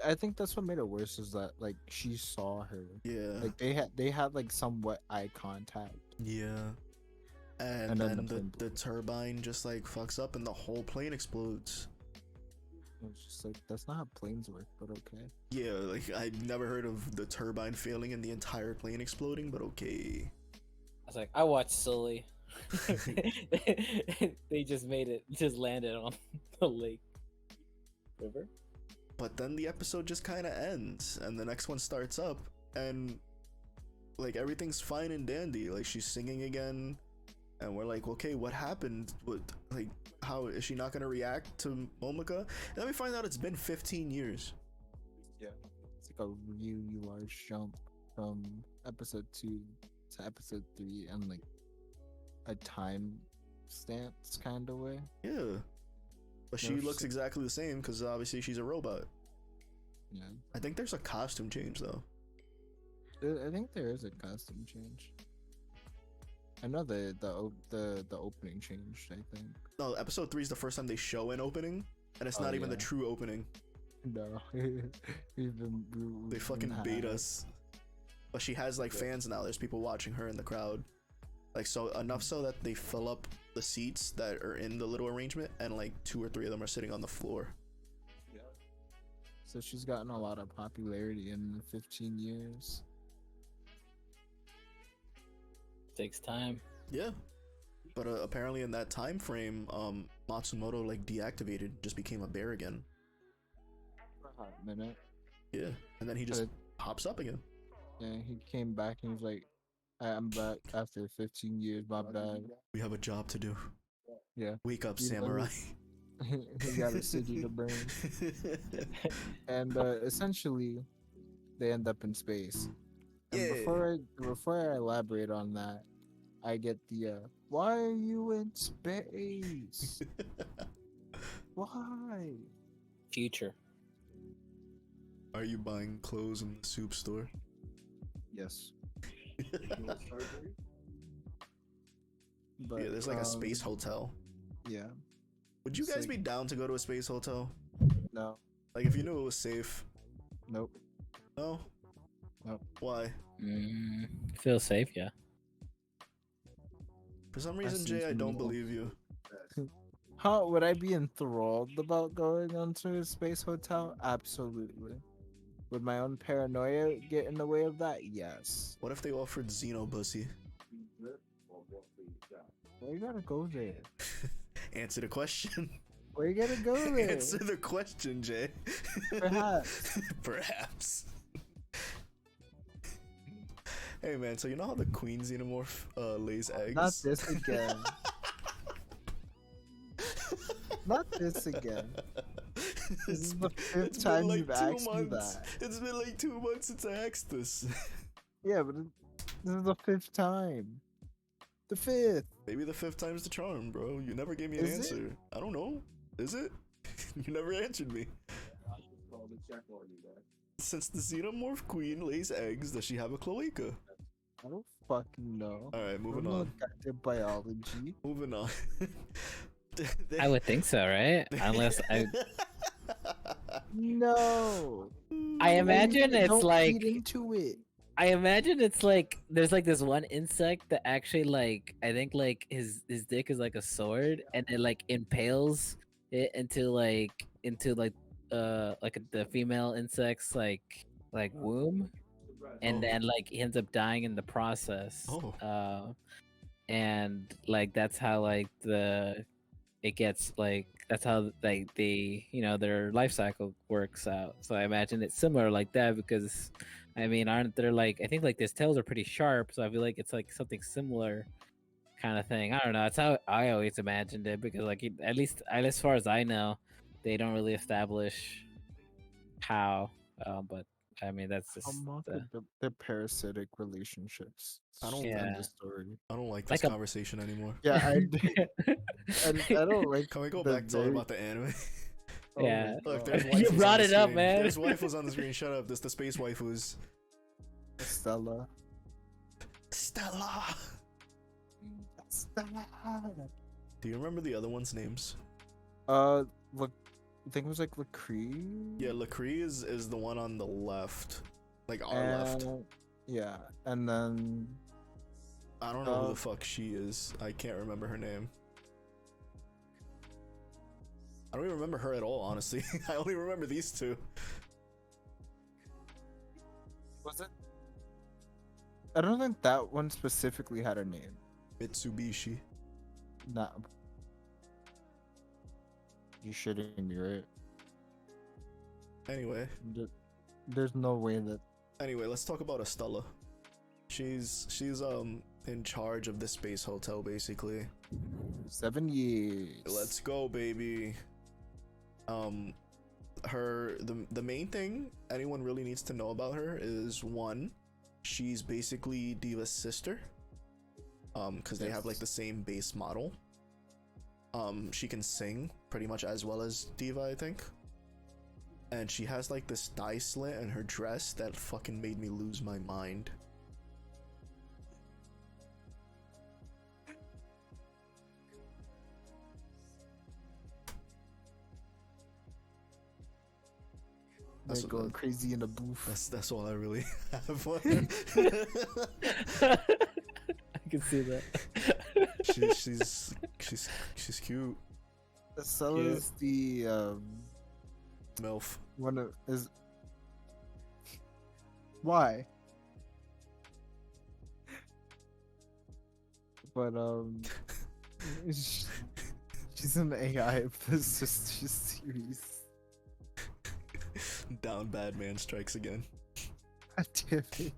Speaker 3: I think that's what made it worse, is that like she saw her.
Speaker 1: Yeah.
Speaker 3: Like they had like somewhat eye contact.
Speaker 1: Yeah. And then the turbine just like fucks up and the whole plane explodes.
Speaker 3: It's just like, that's not how planes work, but okay.
Speaker 1: Yeah, like I never heard of the turbine failing and the entire plane exploding, but okay.
Speaker 2: I was like, I watched Sully. They just landed on the lake river.
Speaker 1: But then the episode just kind of ends, and the next one starts up, and like everything's fine and dandy. Like she's singing again, and we're like, okay, what happened? What, like, how is she not gonna react to Momoka? And then we find out it's been 15 years.
Speaker 3: Yeah, it's like a really large jump from episode 2 to episode 3, and like a time stance kind of way.
Speaker 1: Yeah, but she looks exactly the same because obviously she's a robot.
Speaker 3: Yeah,
Speaker 1: I think there's a costume change though.
Speaker 3: I think there is a costume change. I know the opening changed, I think.
Speaker 1: No, episode 3 is the first time they show an opening, and it's not even the true opening.
Speaker 3: No.
Speaker 1: They fucking bait us. But she has like fans now. There's people watching her in the crowd. Like, so enough so that they fill up the seats that are in the little arrangement, and like 2 or 3 of them are sitting on the floor.
Speaker 3: Yeah. So she's gotten a lot of popularity in 15 years.
Speaker 2: Takes time.
Speaker 1: Yeah, but apparently in that time frame, Matsumoto like deactivated, just became a bear again.
Speaker 3: a hot minute.
Speaker 1: Yeah, and then he just
Speaker 3: But
Speaker 1: pops up again.
Speaker 3: yeah, he came back and he's like, I'm back after 15 years. My bad.
Speaker 1: We have a job to do.
Speaker 3: Yeah,
Speaker 1: Wake up,
Speaker 3: He
Speaker 1: samurai.
Speaker 3: he got a city to burn, and essentially they end up in space. And
Speaker 1: Yeah.
Speaker 3: before I elaborate on that, I get the why are you in space? Why?
Speaker 2: Future.
Speaker 1: Are you buying clothes in the soup store?
Speaker 3: Yes. But
Speaker 1: Yeah, there's like a space hotel.
Speaker 3: Yeah.
Speaker 1: Would you
Speaker 3: It's
Speaker 1: guys
Speaker 3: like-
Speaker 1: be down to go to a space hotel?
Speaker 3: No.
Speaker 1: Like if you knew it was safe?
Speaker 3: Nope.
Speaker 1: No?
Speaker 3: Nope.
Speaker 1: Why?
Speaker 2: Feel safe, yeah.
Speaker 1: For some
Speaker 3: I've
Speaker 1: reason,
Speaker 3: seen
Speaker 1: Jay, I
Speaker 3: too
Speaker 1: don't
Speaker 3: many
Speaker 1: believe you.
Speaker 3: How would I be enthralled about going onto a space hotel? Absolutely. Would my own paranoia get in the way of that? Yes.
Speaker 1: What if they offered Xenobussy?
Speaker 3: Why you gotta go there?
Speaker 1: Answer the question.
Speaker 3: Why you gotta go there?
Speaker 1: Answer the question, Jay.
Speaker 3: Perhaps.
Speaker 1: Perhaps. Hey man, so you know how the queen xenomorph lays eggs?
Speaker 3: Not this again. Not this again. This is the fifth
Speaker 1: It's been
Speaker 3: time
Speaker 1: like
Speaker 3: you've
Speaker 1: 2
Speaker 3: asked me
Speaker 1: months.
Speaker 3: that.
Speaker 1: It's been like 2 months since I asked this.
Speaker 3: Yeah, but this is the fifth time. The fifth.
Speaker 1: Maybe the 5th time's the charm, bro. You never gave me an
Speaker 3: Is it?
Speaker 1: answer. I don't know. Is it? You never answered me. Since the xenomorph queen lays eggs, does she have a cloaca?
Speaker 3: I don't fucking know.
Speaker 1: Alright,
Speaker 3: I
Speaker 1: moving
Speaker 3: don't know
Speaker 1: on.
Speaker 3: goddamn biology.
Speaker 1: Moving on.
Speaker 2: I would think so, right? Unless
Speaker 3: No.
Speaker 2: I imagine it's
Speaker 3: Don't
Speaker 2: like
Speaker 3: feed into it.
Speaker 2: I imagine it's like there's like this one insect that actually like I think like his dick is like a sword and it like impales it into the female insect's like womb and
Speaker 1: Oh.
Speaker 2: then like he ends up dying in the process.
Speaker 1: Oh.
Speaker 2: And like that's how like it gets like that's how like their life cycle works out. So I imagine it's similar like that because I mean aren't there like I think like these tails are pretty sharp, so I feel like it's like something similar kind of thing. I don't know. That's how I always imagined it because like at least as far as I know, they don't really establish how. But I mean that's just
Speaker 3: They're parasitic relationships.
Speaker 1: I don't-
Speaker 3: End
Speaker 2: Yeah.
Speaker 3: of story.
Speaker 1: I don't like this
Speaker 2: Like a-
Speaker 1: conversation anymore.
Speaker 3: Yeah, I don't like.
Speaker 1: Can we go
Speaker 3: the
Speaker 1: back to all
Speaker 3: very-
Speaker 1: about the anime?
Speaker 3: Oh my
Speaker 2: Yeah.
Speaker 1: Look,
Speaker 3: God.
Speaker 1: there's
Speaker 2: You
Speaker 1: waifus on
Speaker 2: brought
Speaker 1: the
Speaker 2: it up,
Speaker 1: screen.
Speaker 2: man.
Speaker 1: There's waifus on the screen. Shut up. This the space waifus.
Speaker 3: Stella.
Speaker 1: Stella.
Speaker 3: Stella.
Speaker 1: Do you remember the other one's names?
Speaker 3: Look, I think it was like Lacree.
Speaker 1: Yeah, Lacree is the one on the left, like our left.
Speaker 3: Yeah, and then
Speaker 1: I don't know who
Speaker 3: uh,
Speaker 1: the fuck she is. I can't remember her name. I don't even remember her at all, honestly. I only remember these two.
Speaker 3: was it? I don't think that one specifically had a name.
Speaker 1: Mitsubishi.
Speaker 3: Nah. You shitting me, right?
Speaker 1: Anyway,
Speaker 3: There's no way that.
Speaker 1: let's talk about Estella. She's in charge of the space hotel basically.
Speaker 3: 7 years.
Speaker 1: Let's go, baby. The main thing anyone really needs to know about her is one, she's basically Diva's sister. Because they have like the same base model. She can sing pretty much as well as Diva, I think. And she has like this thigh slit in her dress that fucking made me lose my mind.
Speaker 3: They're going crazy in the booth.
Speaker 1: That's all I really have.
Speaker 2: I can see that.
Speaker 1: she's cute.
Speaker 3: Estella is the
Speaker 1: MILF.
Speaker 3: one of is why? But she's an AI of this series.
Speaker 1: Down bad man strikes again.
Speaker 3: God damn it.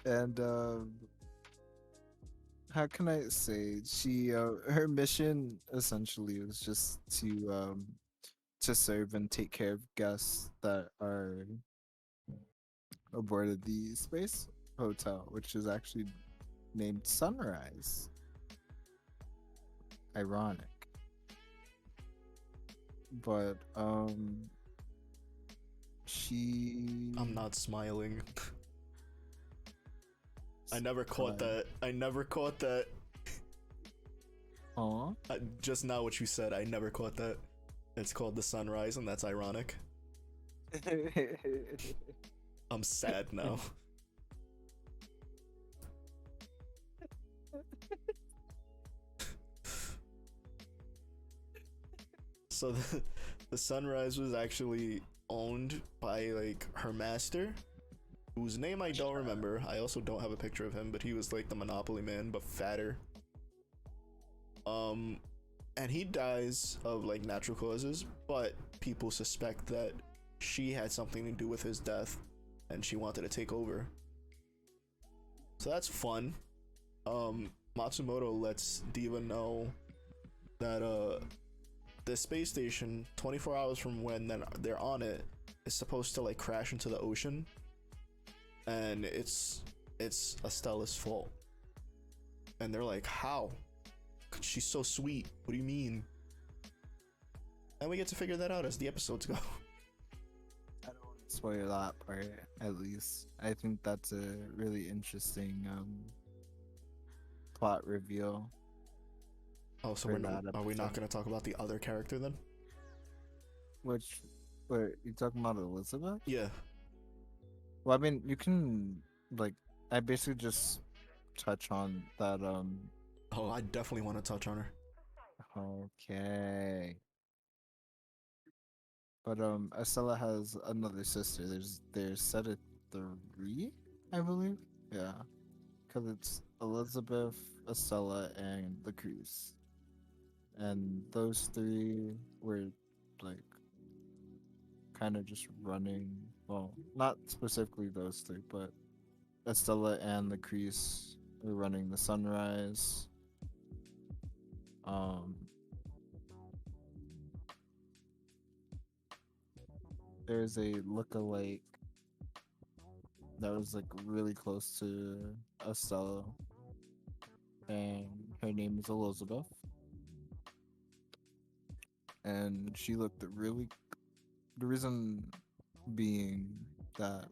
Speaker 3: And how can I say, she her mission essentially was just to serve and take care of guests that are aboard the space hotel, which is actually named Sunrise. Ironic. But she
Speaker 1: I'm not smiling. I never caught that. I never caught that.
Speaker 3: Aw.
Speaker 1: Just now what you said, I never caught that. It's called the Sunrise, and that's ironic. I'm sad now. So the Sunrise was actually owned by like her master, whose name I don't remember. I also don't have a picture of him, but he was like the Monopoly man, but fatter. And he dies of like natural causes, but people suspect that she had something to do with his death, and she wanted to take over. So that's fun. Matsumoto lets Diva know that the space station, 24 hours from when they're on it, is supposed to like crash into the ocean, and it's Estella's fault. And they're like, how? She's so sweet. What do you mean? And we get to figure that out as the episodes go.
Speaker 3: I don't want to spoil that part, at least. I think that's a really interesting plot reveal.
Speaker 1: Oh, so
Speaker 3: For
Speaker 1: are we
Speaker 3: that
Speaker 1: not
Speaker 3: episode.
Speaker 1: going to talk about the other character then?
Speaker 3: Which, wait, you talking about Elizabeth?
Speaker 1: Yeah.
Speaker 3: Well, I mean, you can, like, I basically just touch on that,
Speaker 1: Oh, I definitely want to touch on her.
Speaker 3: okay. But, Estella has another sister. There's set of 3, I believe? Yeah. Because it's Elizabeth, Estella, and Lucrece. And those 3 were, like, kind of just running, well, not specifically those 3, but Estella and Lucrece were running the Sunrise. There's a lookalike that was like really close to Estella, and her name is Elizabeth. And she looked really. The reason being that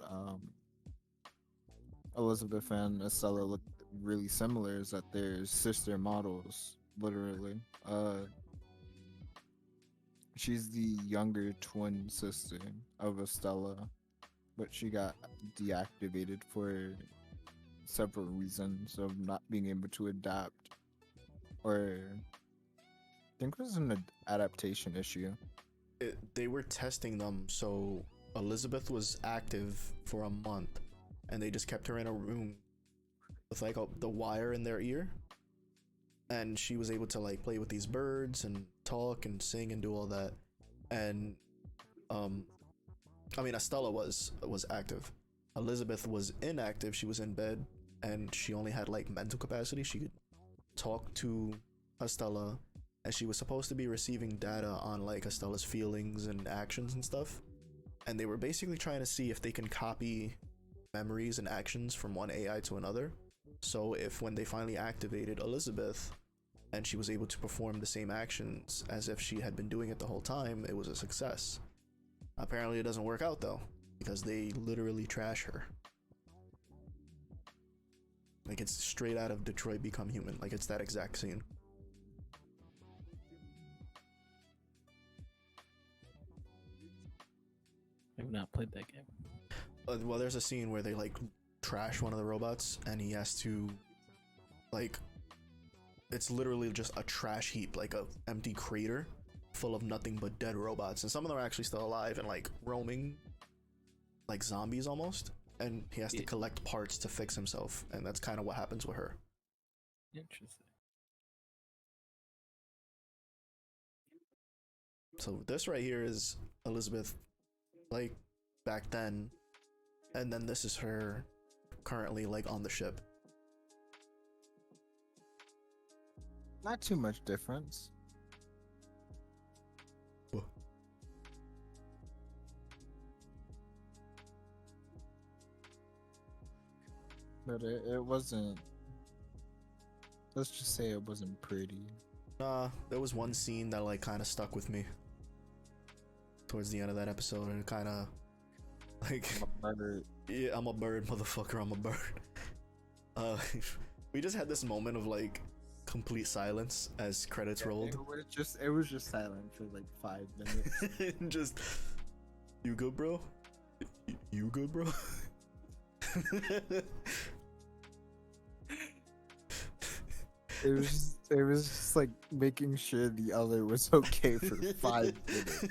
Speaker 3: Elizabeth and Estella look really similar is that they're sister models, literally. She's the younger twin sister of Estella, but she got deactivated for several reasons of not being able to adapt, or I think it was an adaptation issue.
Speaker 1: They were testing them, so Elizabeth was active for a month, and they just kept her in a room with like the wire in their ear, and she was able to like play with these birds and talk and sing and do all that. And I mean, Estella was active. Elizabeth was inactive. She was in bed, and she only had like mental capacity. She could talk to Estella, and she was supposed to be receiving data on like Estella's feelings and actions and stuff. And they were basically trying to see if they can copy memories and actions from one AI to another. So if when they finally activated Elizabeth and she was able to perform the same actions as if she had been doing it the whole time, it was a success. Apparently it doesn't work out though, because they literally trash her. Like it's straight out of Detroit Become Human. Like it's that exact scene.
Speaker 2: I've not played that game.
Speaker 1: Well, there's a scene where they like trash one of the robots, and he has to like, it's literally just a trash heap, like a empty crater full of nothing but dead robots, and some of them are actually still alive and like roaming like zombies almost, and he has to collect parts to fix himself, and that's kind of what happens with her.
Speaker 2: Interesting.
Speaker 1: So this right here is Elizabeth, like back then, and then this is her currently like on the ship.
Speaker 3: Not too much difference.
Speaker 1: Whoa.
Speaker 3: But it wasn't. Let's just say it wasn't pretty.
Speaker 1: Nah, there was one scene that like kind of stuck with me towards the end of that episode, and it kind of like, yeah, I'm a bird, motherfucker, I'm a bird. We just had this moment of like complete silence as credits rolled.
Speaker 3: It was just silent for like 5 minutes.
Speaker 1: Just, you good, bro? You good, bro?
Speaker 3: It was just like making sure the other was okay for 5 minutes.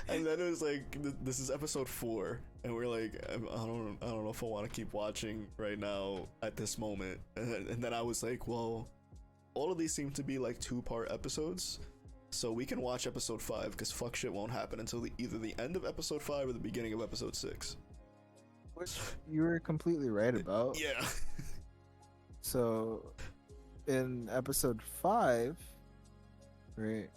Speaker 1: And then it was like, this is episode 4, and we're like, I don't know if I want to keep watching right now at this moment. And then I was like, well, all of these seem to be like 2-part episodes, so we can watch episode 5 because fuck shit won't happen until either the end of episode 5 or the beginning of episode 6.
Speaker 3: Which you were completely right about.
Speaker 1: Yeah.
Speaker 3: So, in episode 5, right?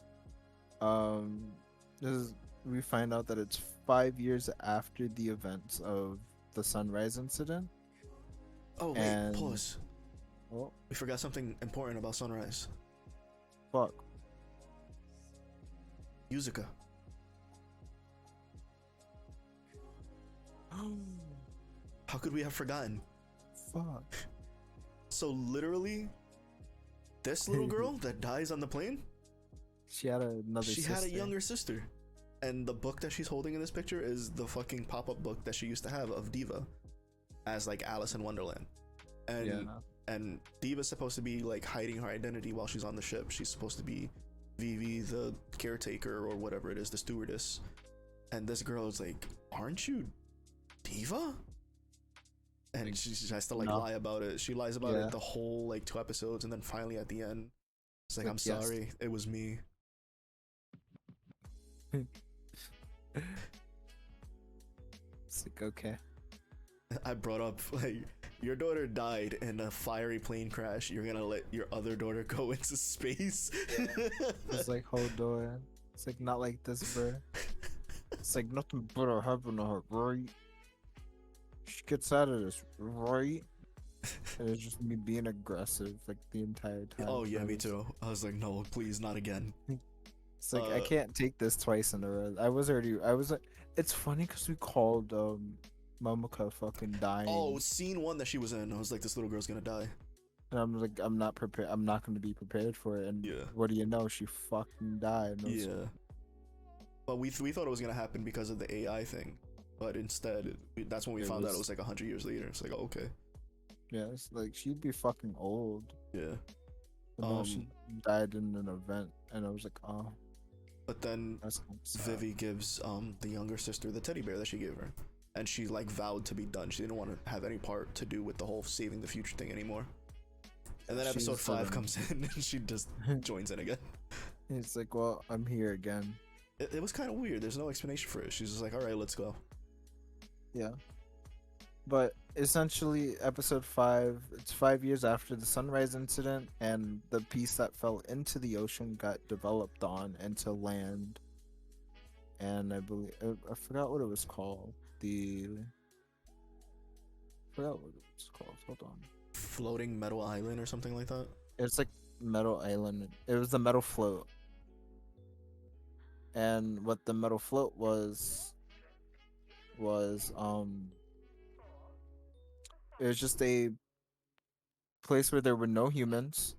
Speaker 3: We find out that it's 5 years after the events of the sunrise incident.
Speaker 1: Oh wait,
Speaker 3: And-
Speaker 1: pause.
Speaker 3: Oh,
Speaker 1: We forgot something important about Sunrise.
Speaker 3: fuck.
Speaker 1: Yuzuka. How could we have forgotten?
Speaker 3: Fuck.
Speaker 1: So literally, this little girl that dies on the plane,
Speaker 3: She had another
Speaker 1: she
Speaker 3: sister.
Speaker 1: had a younger sister. And the book that she's holding in this picture is the fucking pop-up book that she used to have of Diva as like Alice in Wonderland. And
Speaker 3: Yeah.
Speaker 1: and Diva's supposed to be like hiding her identity while she's on the ship. She's supposed to be Vivy, the caretaker or whatever it is, the stewardess. And this girl is like, aren't you Diva? And
Speaker 3: Like,
Speaker 1: she has to like
Speaker 3: no.
Speaker 1: lie about it. She lies about
Speaker 3: Yeah.
Speaker 1: it the whole like 2 episodes, and then finally at the end, it's like,
Speaker 3: Like,
Speaker 1: I'm
Speaker 3: yes.
Speaker 1: sorry, it was me.
Speaker 3: It's like, okay.
Speaker 1: I brought up like, your daughter died in a fiery plane crash. You're gonna let your other daughter go into space?
Speaker 3: It's like, hold on. It's like, not like this, bro. It's like, nothing better happened to her, right? She gets out of this, right? And it's just me being aggressive, like, the entire time.
Speaker 1: Oh yeah,
Speaker 3: I
Speaker 1: me
Speaker 3: was-
Speaker 1: too. I was like, no, please, not again.
Speaker 3: It's like, I
Speaker 1: Uh,
Speaker 3: can't take this twice in a row. It's funny because we called, Mamoka fucking dying.
Speaker 1: Oh, scene 1 that she was in, I was like, this little girl's gonna die.
Speaker 3: And I'm like, I'm not prepared. I'm not going to be prepared for it. And
Speaker 1: Yeah.
Speaker 3: what do you know? She fucking died. And I was-
Speaker 1: Yeah. But we thought it was gonna happen because of the AI thing, but instead, that's when we
Speaker 3: It
Speaker 1: found out
Speaker 3: was-
Speaker 1: it was like 100 years later. It's like, oh, okay,
Speaker 3: Yeah, it's like, she'd be fucking old.
Speaker 1: yeah.
Speaker 3: But no, she died in an event. And I was like, oh,
Speaker 1: But then
Speaker 3: that's kind of sad.
Speaker 1: Vivi gives the younger sister the teddy bear that she gave her, and she like vowed to be done. She didn't want to have any part to do with the whole saving the future thing anymore. And then episode
Speaker 3: She's
Speaker 1: 5
Speaker 3: done.
Speaker 1: comes in, and she just joins in again.
Speaker 3: It's like, well, I'm here again.
Speaker 1: It was kind of weird. There's no explanation for it. She's just like, all right, let's go.
Speaker 3: Yeah. But essentially, episode 5, it's 5 years after the sunrise incident, and the piece that fell into the ocean got developed on into land. And I believe, I forgot what it was called. I forgot what it was called. Hold on.
Speaker 1: Floating metal island or something like that.
Speaker 3: It's like metal island. It was the metal float. And what the metal float was it was just a place where there were no humans.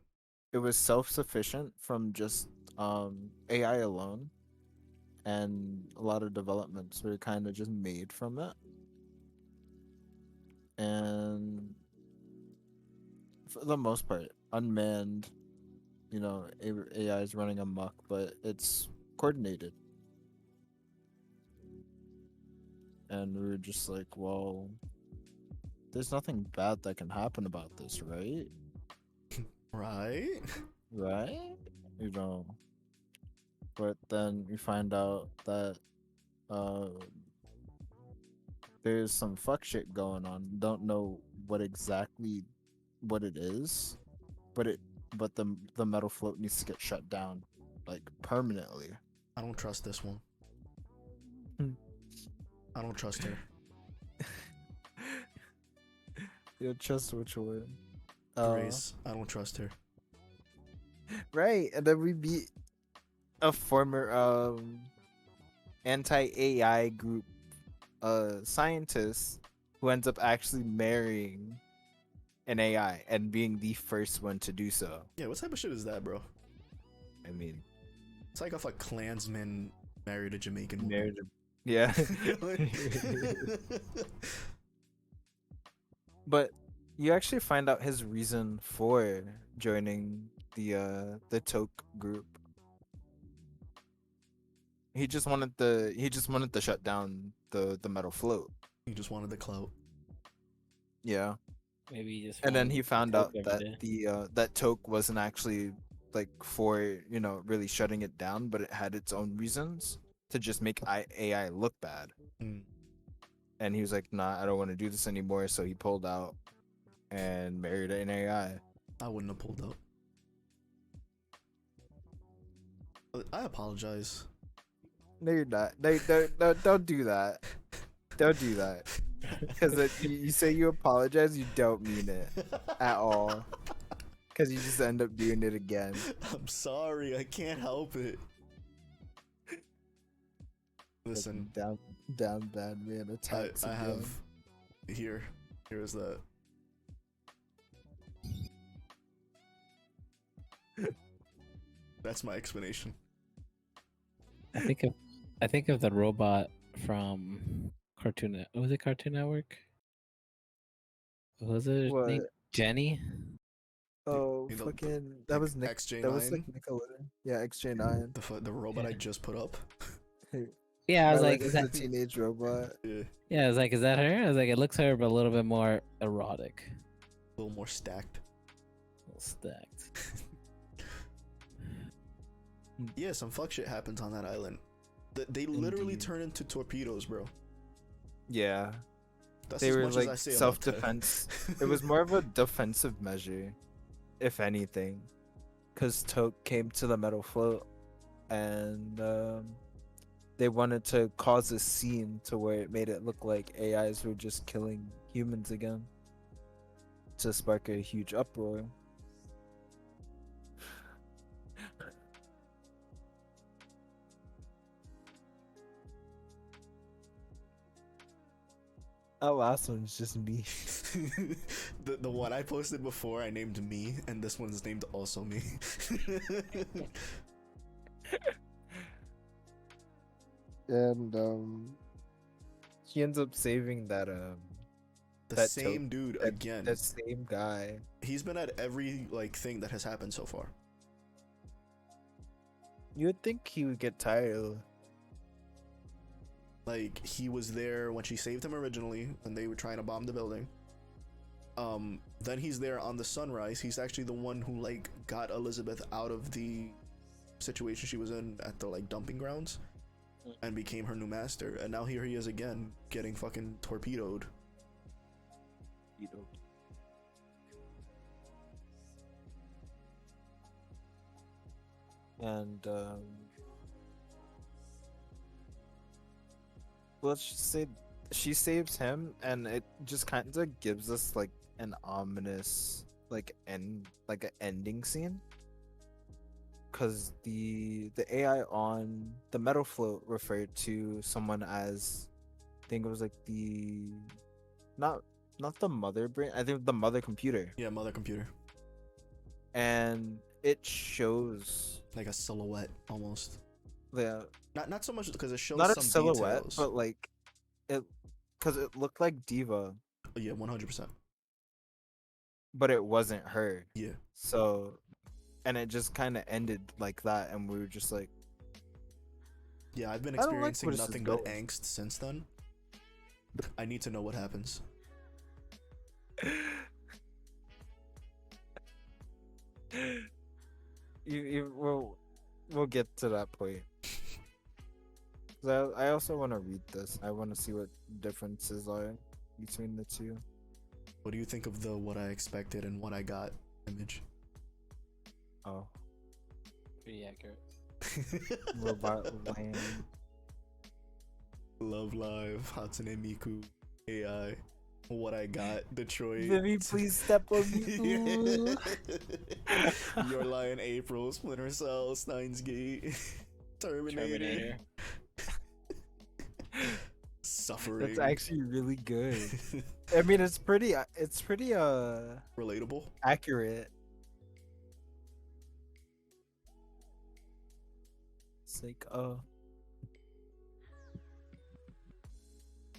Speaker 3: It was self-sufficient from just AI alone, and a lot of developments were kind of just made from it. And for the most part, unmanned, AI is running amok, but it's coordinated. And we were just like, well, there's nothing bad that can happen about this, right?
Speaker 1: Right?
Speaker 3: Right? but then you find out that uh there's some fuck shit going on. Don't know what it is, but the metal float needs to get shut down, like permanently.
Speaker 1: I don't trust this one.
Speaker 3: Hmm.
Speaker 1: I don't trust her.
Speaker 3: You trust which one?
Speaker 1: Grace, I don't trust her.
Speaker 3: Right, and then we meet a former anti AI group scientist who ends up actually marrying an AI and being the first one to do so.
Speaker 1: Yeah, what type of shit is that, bro?
Speaker 3: I mean,
Speaker 1: It's like if a Klansman married a Jamaican woman.
Speaker 3: married a- yeah. But you actually find out his reason for joining the Toke group. He just wanted to shut down the metal float.
Speaker 1: He just wanted the clout.
Speaker 3: Yeah.
Speaker 2: Maybe he just.
Speaker 3: And then
Speaker 2: wanted
Speaker 3: he
Speaker 2: to
Speaker 3: found
Speaker 2: coke
Speaker 3: out
Speaker 2: every
Speaker 3: that
Speaker 2: day.
Speaker 3: that Toke wasn't actually like for really shutting it down, but it had its own reasons to just make AI look bad.
Speaker 1: Mm.
Speaker 3: And he was like, "Nah, I don't want to do this anymore." So he pulled out and married an AI.
Speaker 1: I wouldn't have pulled up. I apologize.
Speaker 3: No, you're not. No, don't do that. Don't do that. Because you say you apologize, you don't mean it at all. Because you just end up doing it again.
Speaker 1: I'm sorry, I can't help it. Listen,
Speaker 3: down bad man attacks.
Speaker 1: I
Speaker 3: again.
Speaker 1: have here is that. That's my explanation.
Speaker 2: I think of the robot from Was it Cartoon Network? Was it
Speaker 3: What?
Speaker 2: named Jenny?
Speaker 3: Oh,
Speaker 1: You know,
Speaker 3: fucking that was Nick.
Speaker 1: XJ9.
Speaker 3: That was like Nickelodeon. Yeah, XJ9.
Speaker 1: The robot I
Speaker 2: Yeah.
Speaker 1: just put up.
Speaker 2: Yeah, I was
Speaker 3: My
Speaker 2: like,
Speaker 3: Life
Speaker 2: is
Speaker 3: as
Speaker 2: that?
Speaker 3: a Teenage Robot.
Speaker 1: Yeah,
Speaker 2: Yeah, I was like, is that her? I was like, it looks her, but a little bit more erotic,
Speaker 1: a little more stacked.
Speaker 2: a little stacked.
Speaker 1: Yeah, some fuck shit happens on that island. They literally
Speaker 3: Indeed.
Speaker 1: turn into torpedoes, bro.
Speaker 3: Yeah,
Speaker 1: That's
Speaker 3: they
Speaker 1: as
Speaker 3: were
Speaker 1: much as I
Speaker 3: like
Speaker 1: say about
Speaker 3: self-defense.
Speaker 1: that.
Speaker 3: It was more of a defensive measure, if anything, because Toke came to the metal float, and they wanted to cause a scene to where it made it look like AIs were just killing humans again, to spark a huge uproar. That last one's just me.
Speaker 1: the one I posted before, I named me, and this one's named also me.
Speaker 3: And he ends up saving that
Speaker 1: The
Speaker 3: that
Speaker 1: same dude
Speaker 3: that,
Speaker 1: again.
Speaker 3: that same guy.
Speaker 1: He's been at every like thing that has happened so far.
Speaker 3: You would think he would get tired.
Speaker 1: Like he was there when she saved him originally, when they were trying to bomb the building. Then he's there on the sunrise. He's actually the one who like got Elizabeth out of the situation she was in at the like dumping grounds and became her new master. And now here he is again, getting fucking torpedoed.
Speaker 3: And let's just say she saves him, and it just kind of gives us like an ominous an ending scene, because the AI on the metal float referred to someone as, I think it was like the not the mother brain, I think the mother computer,
Speaker 1: Yeah, mother computer.
Speaker 3: and it shows
Speaker 1: Like a silhouette almost.
Speaker 3: the
Speaker 1: Not so much because it shows
Speaker 3: not a
Speaker 1: some
Speaker 3: silhouette,
Speaker 1: details.
Speaker 3: but like it, because it looked like Diva,
Speaker 1: Yeah, 100%.
Speaker 3: but it wasn't her.
Speaker 1: Yeah.
Speaker 3: So, and it just kind of ended like that, and we were just like,
Speaker 1: Yeah, I've been
Speaker 3: I don't like
Speaker 1: experiencing
Speaker 3: where this is
Speaker 1: nothing but
Speaker 3: going.
Speaker 1: angst since then. I need to know what happens.
Speaker 3: you well, we'll get to that point. 'Cause I also want to read this. I want to see what differences are between the two.
Speaker 1: What do you think of the what I expected and what I got image?
Speaker 3: Oh,
Speaker 2: Pretty accurate.
Speaker 3: Robot Land.
Speaker 1: Love Live, Hatsune Miku, AI, what I got, Detroit.
Speaker 3: Vivy, please step on me.
Speaker 1: Your Lion April, Splinter Cell, Steins Gate, Terminator. Suffering.
Speaker 3: That's actually really good. I mean, it's pretty
Speaker 1: relatable.
Speaker 3: accurate. It's like, oh,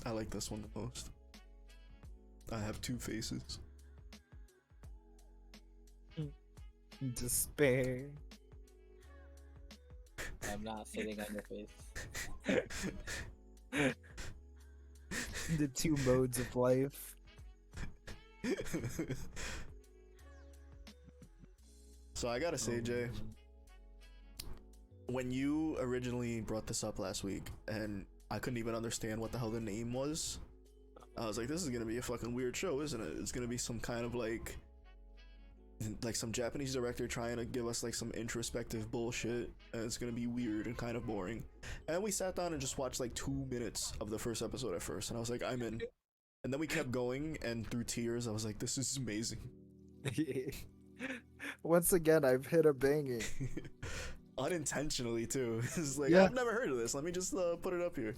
Speaker 1: I like this one the most. I have two faces.
Speaker 3: despair.
Speaker 2: I'm not sitting on your face.
Speaker 3: The two modes of life.
Speaker 1: So I gotta say, Jay, when you originally brought this up last week and I couldn't even understand what the hell the name was, I was like, this is gonna be a fucking weird show, isn't it? It's gonna be some kind of like some Japanese director trying to give us like some introspective bullshit, and it's gonna be weird and kind of boring. And we sat down and just watched like 2 minutes of the first episode at first, and I was like, I'm in. And then we kept going, and through tears, I was like, this is amazing.
Speaker 3: Once again, I've hit a banging.
Speaker 1: Unintentionally too. It's like,
Speaker 3: Yeah.
Speaker 1: I've never heard of this. Let me just put it up here.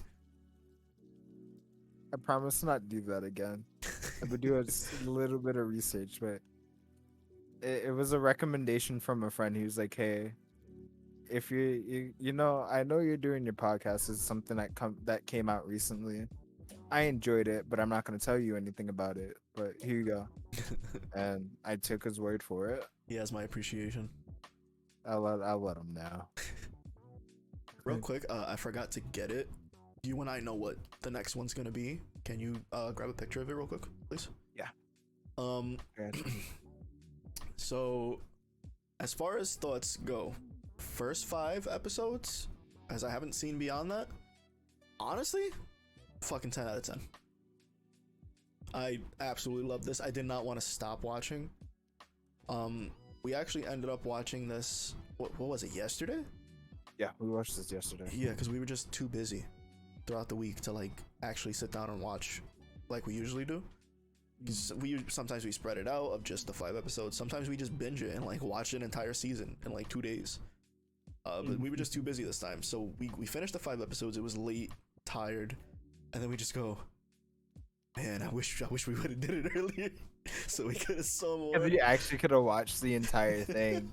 Speaker 3: I promise not do that again. I would do a little bit of research, but it was a recommendation from a friend. He was like, "Hey, if you know, I know you're doing your podcast. It's something that came out recently. I enjoyed it, but I'm not gonna tell you anything about it. But here you go." And I took his word for it.
Speaker 1: He has my appreciation.
Speaker 3: I'll let him know.
Speaker 1: Real quick, I forgot to get it. You and I know what the next one's gonna be. Can you grab a picture of it real quick, please?
Speaker 3: Yeah.
Speaker 1: Okay. So, as far as thoughts go, first 5 episodes, as I haven't seen beyond that, honestly, fucking 10 out of 10. I absolutely love this. I did not want to stop watching. We actually ended up watching this, what was it, yesterday?
Speaker 3: Yeah, we watched this yesterday.
Speaker 1: Yeah, because we were just too busy throughout the week to like actually sit down and watch like we usually do. 'Cause sometimes we spread it out of just the 5 episodes. Sometimes we just binge it and like watch an entire season in like 2 days. But we were just too busy this time, so we finished the 5 episodes. It was late, tired, and then we just go, man, I wish we would have did it earlier, so we could have saw more.
Speaker 3: If you actually could have watched the entire thing.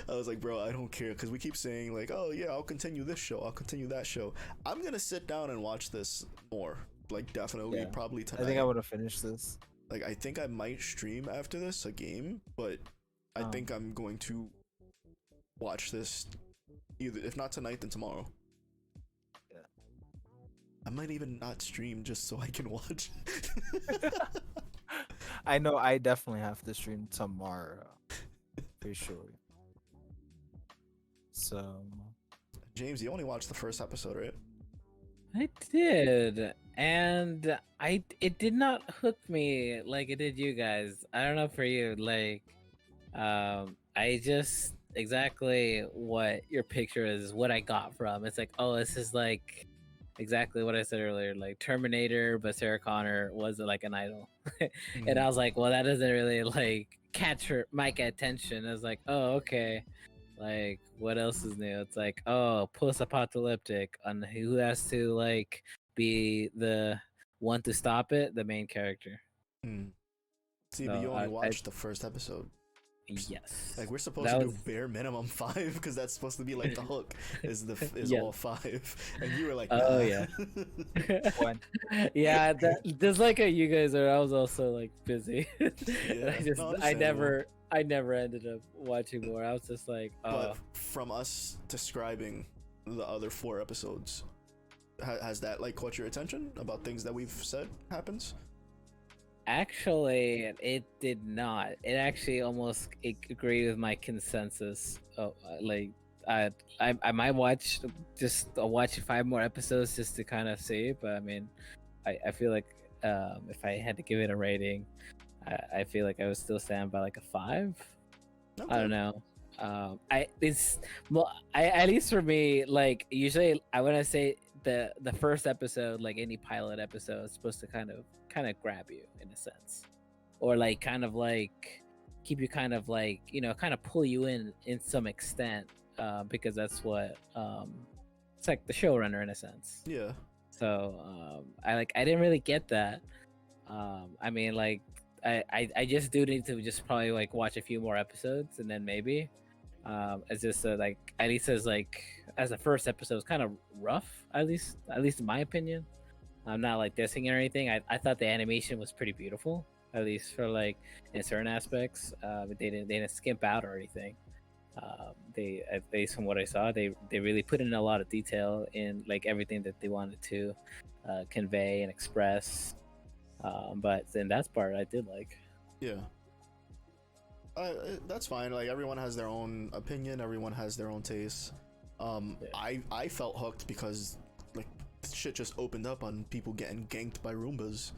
Speaker 1: I was like, bro, I don't care, because we keep saying like, oh yeah, I'll continue this show, I'll continue that show. I'm gonna sit down and watch this more, like definitely,
Speaker 2: Yeah.
Speaker 1: probably tonight.
Speaker 3: I think I would have finished this.
Speaker 1: Like, I think I might stream after this a game, but I think I'm going to watch this either, if not tonight, then tomorrow.
Speaker 3: Yeah.
Speaker 1: I might even not stream just so I can watch.
Speaker 3: I know I definitely have to stream tomorrow. For sure. So
Speaker 1: James, you only watched the first episode, right?
Speaker 2: I did, and it did not hook me like it did you guys. I don't know for you, like, I just exactly what your picture is what I got from. It's like, oh, this is like exactly what I said earlier, like Terminator, but Sarah Connor was like an idol, and I was like, well, that doesn't really like capture my attention. I was like, oh, okay. Like, what else is new? It's like, oh, post-apocalyptic, and who has to like be the one to stop it? The main character.
Speaker 1: See,
Speaker 2: So
Speaker 1: but you only
Speaker 2: I-
Speaker 1: watched the first episode.
Speaker 2: Yes.
Speaker 1: Like, we're supposed
Speaker 2: That
Speaker 1: to
Speaker 2: was-
Speaker 1: do bare minimum 5 because that's supposed to be like the hook is
Speaker 2: Yeah.
Speaker 1: all 5, and you were like,
Speaker 2: Oh,
Speaker 1: nah.
Speaker 2: yeah.
Speaker 3: One.
Speaker 2: Yeah, there's like a you guys are. I was also like busy.
Speaker 1: Yeah, no,
Speaker 2: I never ended up watching more. I was just like,
Speaker 1: But from us describing the other 4 episodes, has that like caught your attention about things that we've said happens?
Speaker 2: actually, it did not. It actually almost agreed with my consensus. Like I might watch 5 more episodes just to kind of see. But I mean, I feel like if I had to give it a rating, I feel like I would still stand by like a 5. I don't know. At least for me, like usually I want to say the first episode, like any pilot episode, is supposed to kind of grab you in a sense, or like kind of like keep you kind of like kind of pull you in some extent, because that's what it's like the showrunner in a sense.
Speaker 1: Yeah.
Speaker 2: So I didn't really get that. I mean, like I just do need to just probably like watch a few more episodes and then maybe it's just like at least as the first episode was kind of rough, at least in my opinion. I'm not like dissing or anything. I thought the animation was pretty beautiful, at least for like in certain aspects. They didn't skimp out or anything. They, at least from what I saw, they really put in a lot of detail in like everything that they wanted to convey and express. But then that part I did like.
Speaker 1: Yeah. That's fine. Like everyone has their own opinion. Everyone has their own taste. I felt hooked because like shit just opened up on people getting ganked by Roombas.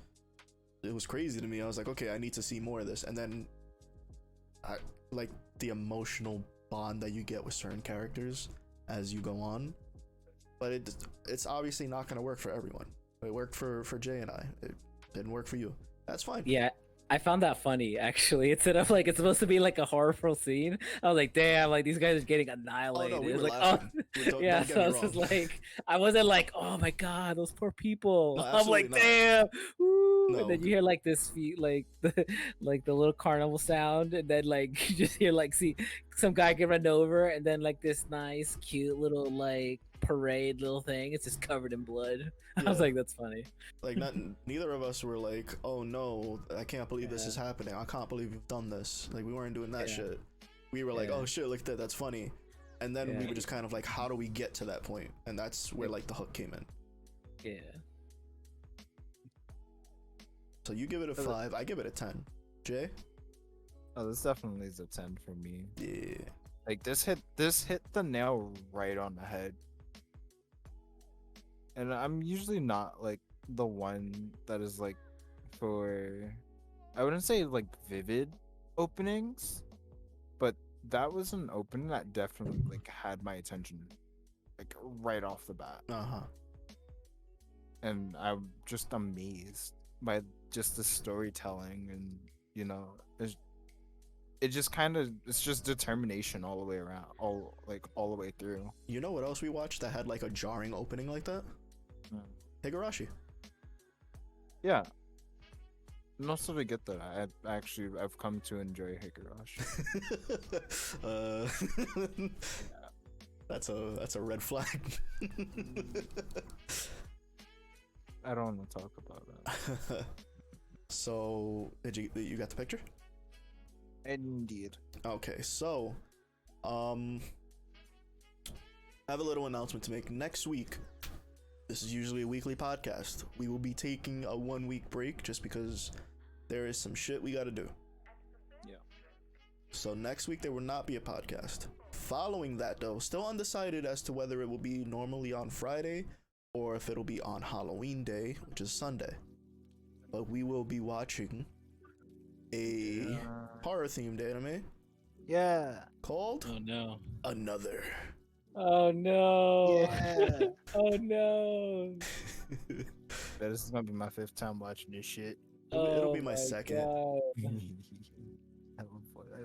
Speaker 1: It was crazy to me. I was like, okay, I need to see more of this. And then, I like the emotional bond that you get with certain characters as you go on. But it's obviously not going to work for everyone. It worked for Jay and I. It didn't work for you. That's fine.
Speaker 2: Yeah, I found that funny actually. Instead of like it's supposed to be like a horrible scene, I was like, damn, like these guys are getting annihilated.
Speaker 1: Oh no, we were
Speaker 2: like,
Speaker 1: laughing.
Speaker 2: yeah,
Speaker 1: don't get
Speaker 2: so
Speaker 1: me
Speaker 2: I was
Speaker 1: wrong.
Speaker 2: just like, I wasn't like, oh my god, those poor people.
Speaker 1: No,
Speaker 2: I'm like,
Speaker 1: absolutely not.
Speaker 2: damn. Woo.
Speaker 1: No.
Speaker 2: And then you hear like this like the little carnival sound, and then like you just hear like see some guy get run over, and then like this nice, cute little like parade little thing. It's just covered in blood. I was
Speaker 1: Yeah.
Speaker 2: like, that's funny.
Speaker 1: Like neither of us were like, oh no, I can't believe this
Speaker 2: Yeah.
Speaker 1: is happening. I can't believe you've done this. Like we weren't doing that
Speaker 2: Yeah.
Speaker 1: shit. We were like,
Speaker 2: Yeah.
Speaker 1: oh shit, look at that, that's funny. And then we
Speaker 2: Yeah.
Speaker 1: were just kind of like, how do we get to that point? And that's where like the hook came in.
Speaker 2: Yeah.
Speaker 1: So you give it a 5, I give it a 10. Jay?
Speaker 3: Oh, this definitely is a 10 for me.
Speaker 1: Yeah.
Speaker 3: Like this hit the nail right on the head. And I'm usually not like the one that is like for, I wouldn't say like vivid openings, but that was an opening that definitely like had my attention like right off the bat.
Speaker 1: Uh-huh.
Speaker 3: And I'm just amazed by just the storytelling, and it just kind of, it's just determination all the way around, all the way through.
Speaker 1: You know what else we watched that had like a jarring opening like that? Higurashi.
Speaker 3: Yeah. And also to get that, I've come to enjoy Higurashi.
Speaker 1: That's a red flag.
Speaker 3: I don't want to talk about that.
Speaker 1: So you got the picture?
Speaker 3: Indeed.
Speaker 1: Okay, so I have a little announcement to make. Next week, this is usually a weekly podcast. We will be taking a 1-week break just because there is some shit we gotta do.
Speaker 3: Yeah.
Speaker 1: So next week there will not be a podcast. Following that though, still undecided as to whether it will be normally on Friday or if it'll be on Halloween Day, which is Sunday. But we will be watching a horror themed anime
Speaker 3: Yeah.
Speaker 1: called
Speaker 2: Oh no.
Speaker 1: Another.
Speaker 2: Oh no.
Speaker 3: Yeah.
Speaker 2: Oh no.
Speaker 3: But this is gonna be my 5th time watching this shit.
Speaker 1: It'll be
Speaker 2: Oh
Speaker 1: my second.
Speaker 2: God.
Speaker 3: I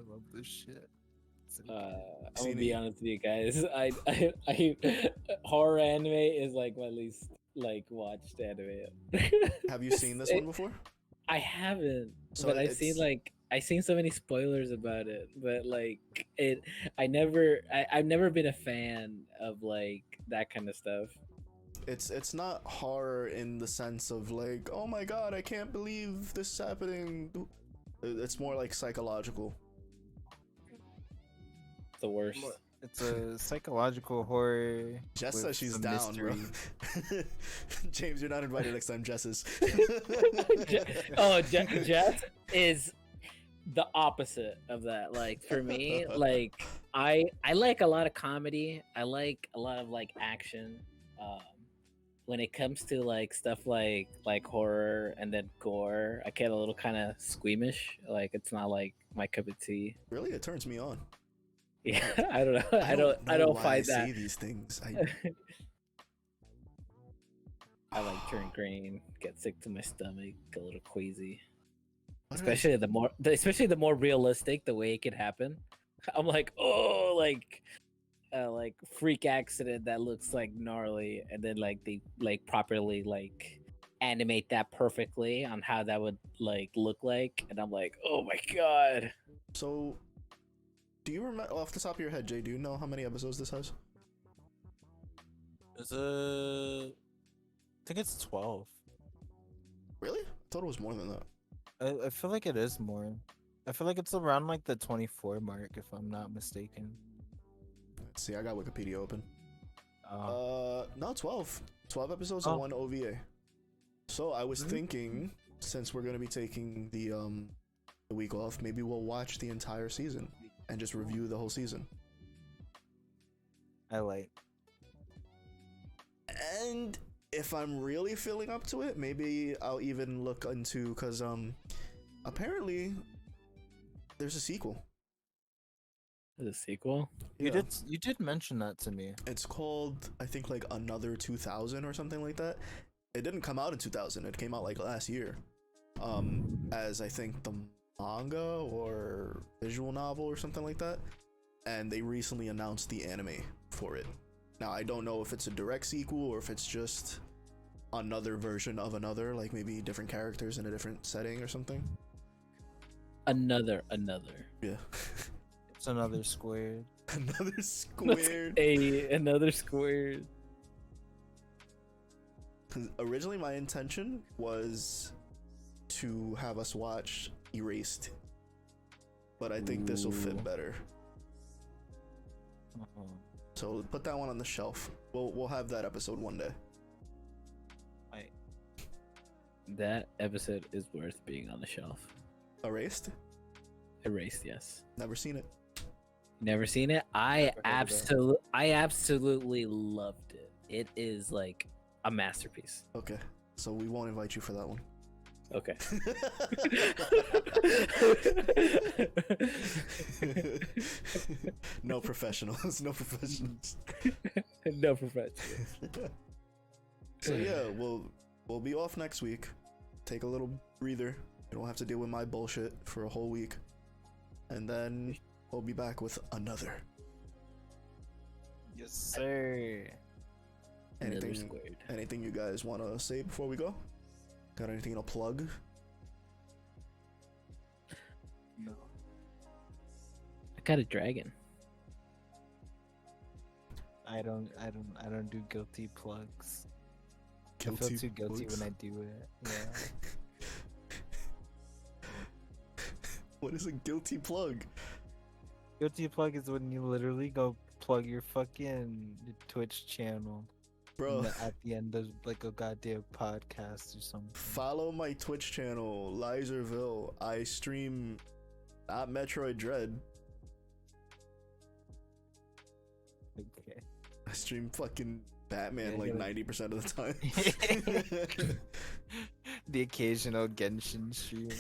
Speaker 3: love this shit.
Speaker 2: I'm
Speaker 1: Seen
Speaker 2: gonna be
Speaker 1: it.
Speaker 2: honest with you guys. I horror anime is like my least like watched anime.
Speaker 1: Have you seen this one before?
Speaker 2: I haven't,
Speaker 1: So
Speaker 2: but I've seen
Speaker 1: it's-
Speaker 2: I've seen so many spoilers about it. But like I've never been a fan of like that kind of stuff.
Speaker 1: It's not horror in the sense of like, oh my god, I can't believe this is happening. It's more like psychological.
Speaker 2: The worst.
Speaker 3: It's a psychological horror.
Speaker 1: Jess
Speaker 3: with
Speaker 1: says she's
Speaker 3: some
Speaker 1: down, bro.
Speaker 3: mystery.
Speaker 1: James, you're not invited next time, Jess is.
Speaker 2: Jess is the opposite of that. Like for me, like I like a lot of comedy. I like a lot of like action. Um, when it comes to like stuff like horror and then gore, I get a little kind of squeamish. Like it's not like my cup of tea.
Speaker 1: Really, it turns me on.
Speaker 2: Yeah, I don't know.
Speaker 1: I don't
Speaker 2: I
Speaker 1: know
Speaker 2: don't
Speaker 1: why I
Speaker 2: find that.
Speaker 1: say these things.
Speaker 2: I like turn green, get sick to my stomach, a little queasy.
Speaker 1: What did I say?
Speaker 2: Especially the more realistic the way it could happen. I'm like, oh, like freak accident that looks like gnarly, and then like they like properly like animate that perfectly on how that would like look like, and I'm like, oh my god.
Speaker 1: So, do you remember off the top of your head, Jay? Do you know how many episodes this has?
Speaker 3: Is I think it's 12.
Speaker 1: Really? I thought it was more than that.
Speaker 3: I feel like it is more. I feel like it's around like the 24 mark, if I'm not mistaken.
Speaker 1: Let's see, I got Wikipedia open.
Speaker 3: Oh.
Speaker 1: No, 12. 12 episodes
Speaker 3: Oh.
Speaker 1: and 1 OVA. So I was thinking, since we're gonna be taking the week off, maybe we'll watch the entire season and just review the whole season.
Speaker 3: I like.
Speaker 1: And if I'm really feeling up to it, maybe I'll even look into, because apparently there's a sequel.
Speaker 2: The sequel?
Speaker 1: Yeah.
Speaker 3: You did mention that to me.
Speaker 1: It's called, I think, like Another 2000 or something like that. It didn't come out in 2000. It came out like last year. As I think the manga or visual novel or something like that. And they recently announced the anime for it. Now, I don't know if it's a direct sequel or if it's just another version of another, like maybe different characters in a different setting or something.
Speaker 2: Another.
Speaker 1: Yeah.
Speaker 3: It's another squared.
Speaker 1: Another squared.
Speaker 2: Another squared.
Speaker 1: 'Cause originally my intention was to have us watch Erased, but I think this will fit
Speaker 2: Ooh.
Speaker 1: better. So put that one on the shelf. We'll have that episode one day.
Speaker 2: That episode is worth being on the shelf.
Speaker 1: Erased?
Speaker 2: Erased, yes.
Speaker 1: Never seen it.
Speaker 2: Never seen it? I absolutely loved it. It is like a masterpiece.
Speaker 1: Okay, so we won't invite you for that one.
Speaker 2: Okay.
Speaker 1: No professionals. No professionals.
Speaker 2: No professional.
Speaker 1: So yeah, we'll be off next week. Take a little breather. You don't have to deal with my bullshit for a whole week, and then we'll be back with another.
Speaker 3: Yes, sir.
Speaker 1: Anything you guys want to say before we go? Got anything to plug?
Speaker 3: No.
Speaker 2: I got a dragon.
Speaker 3: I don't do guilty plugs. I feel too guilty when I do it. Yeah.
Speaker 1: What is a guilty plug?
Speaker 3: Guilty plug is when you literally go plug your fucking Twitch channel.
Speaker 1: Bro,
Speaker 3: At the end of like a goddamn podcast or something.
Speaker 1: follow my Twitch channel, Lizerville. I stream not Metroid Dread.
Speaker 3: Okay.
Speaker 1: I stream fucking Batman like 90% of the time.
Speaker 3: The occasional Genshin stream.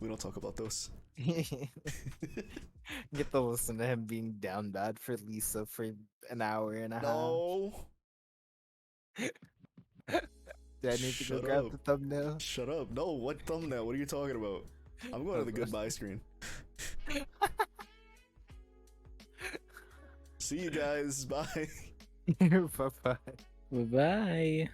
Speaker 1: We don't talk about those.
Speaker 3: Get to listen to him being down bad for Lisa for an hour and a half.
Speaker 1: No.
Speaker 3: Do I need to
Speaker 1: Shut
Speaker 3: go grab
Speaker 1: up.
Speaker 3: the thumbnail?
Speaker 1: Shut up. No, what thumbnail? What are you talking about? I'm going to the goodbye screen. See you guys. Bye.
Speaker 3: Bye bye.
Speaker 2: Bye bye.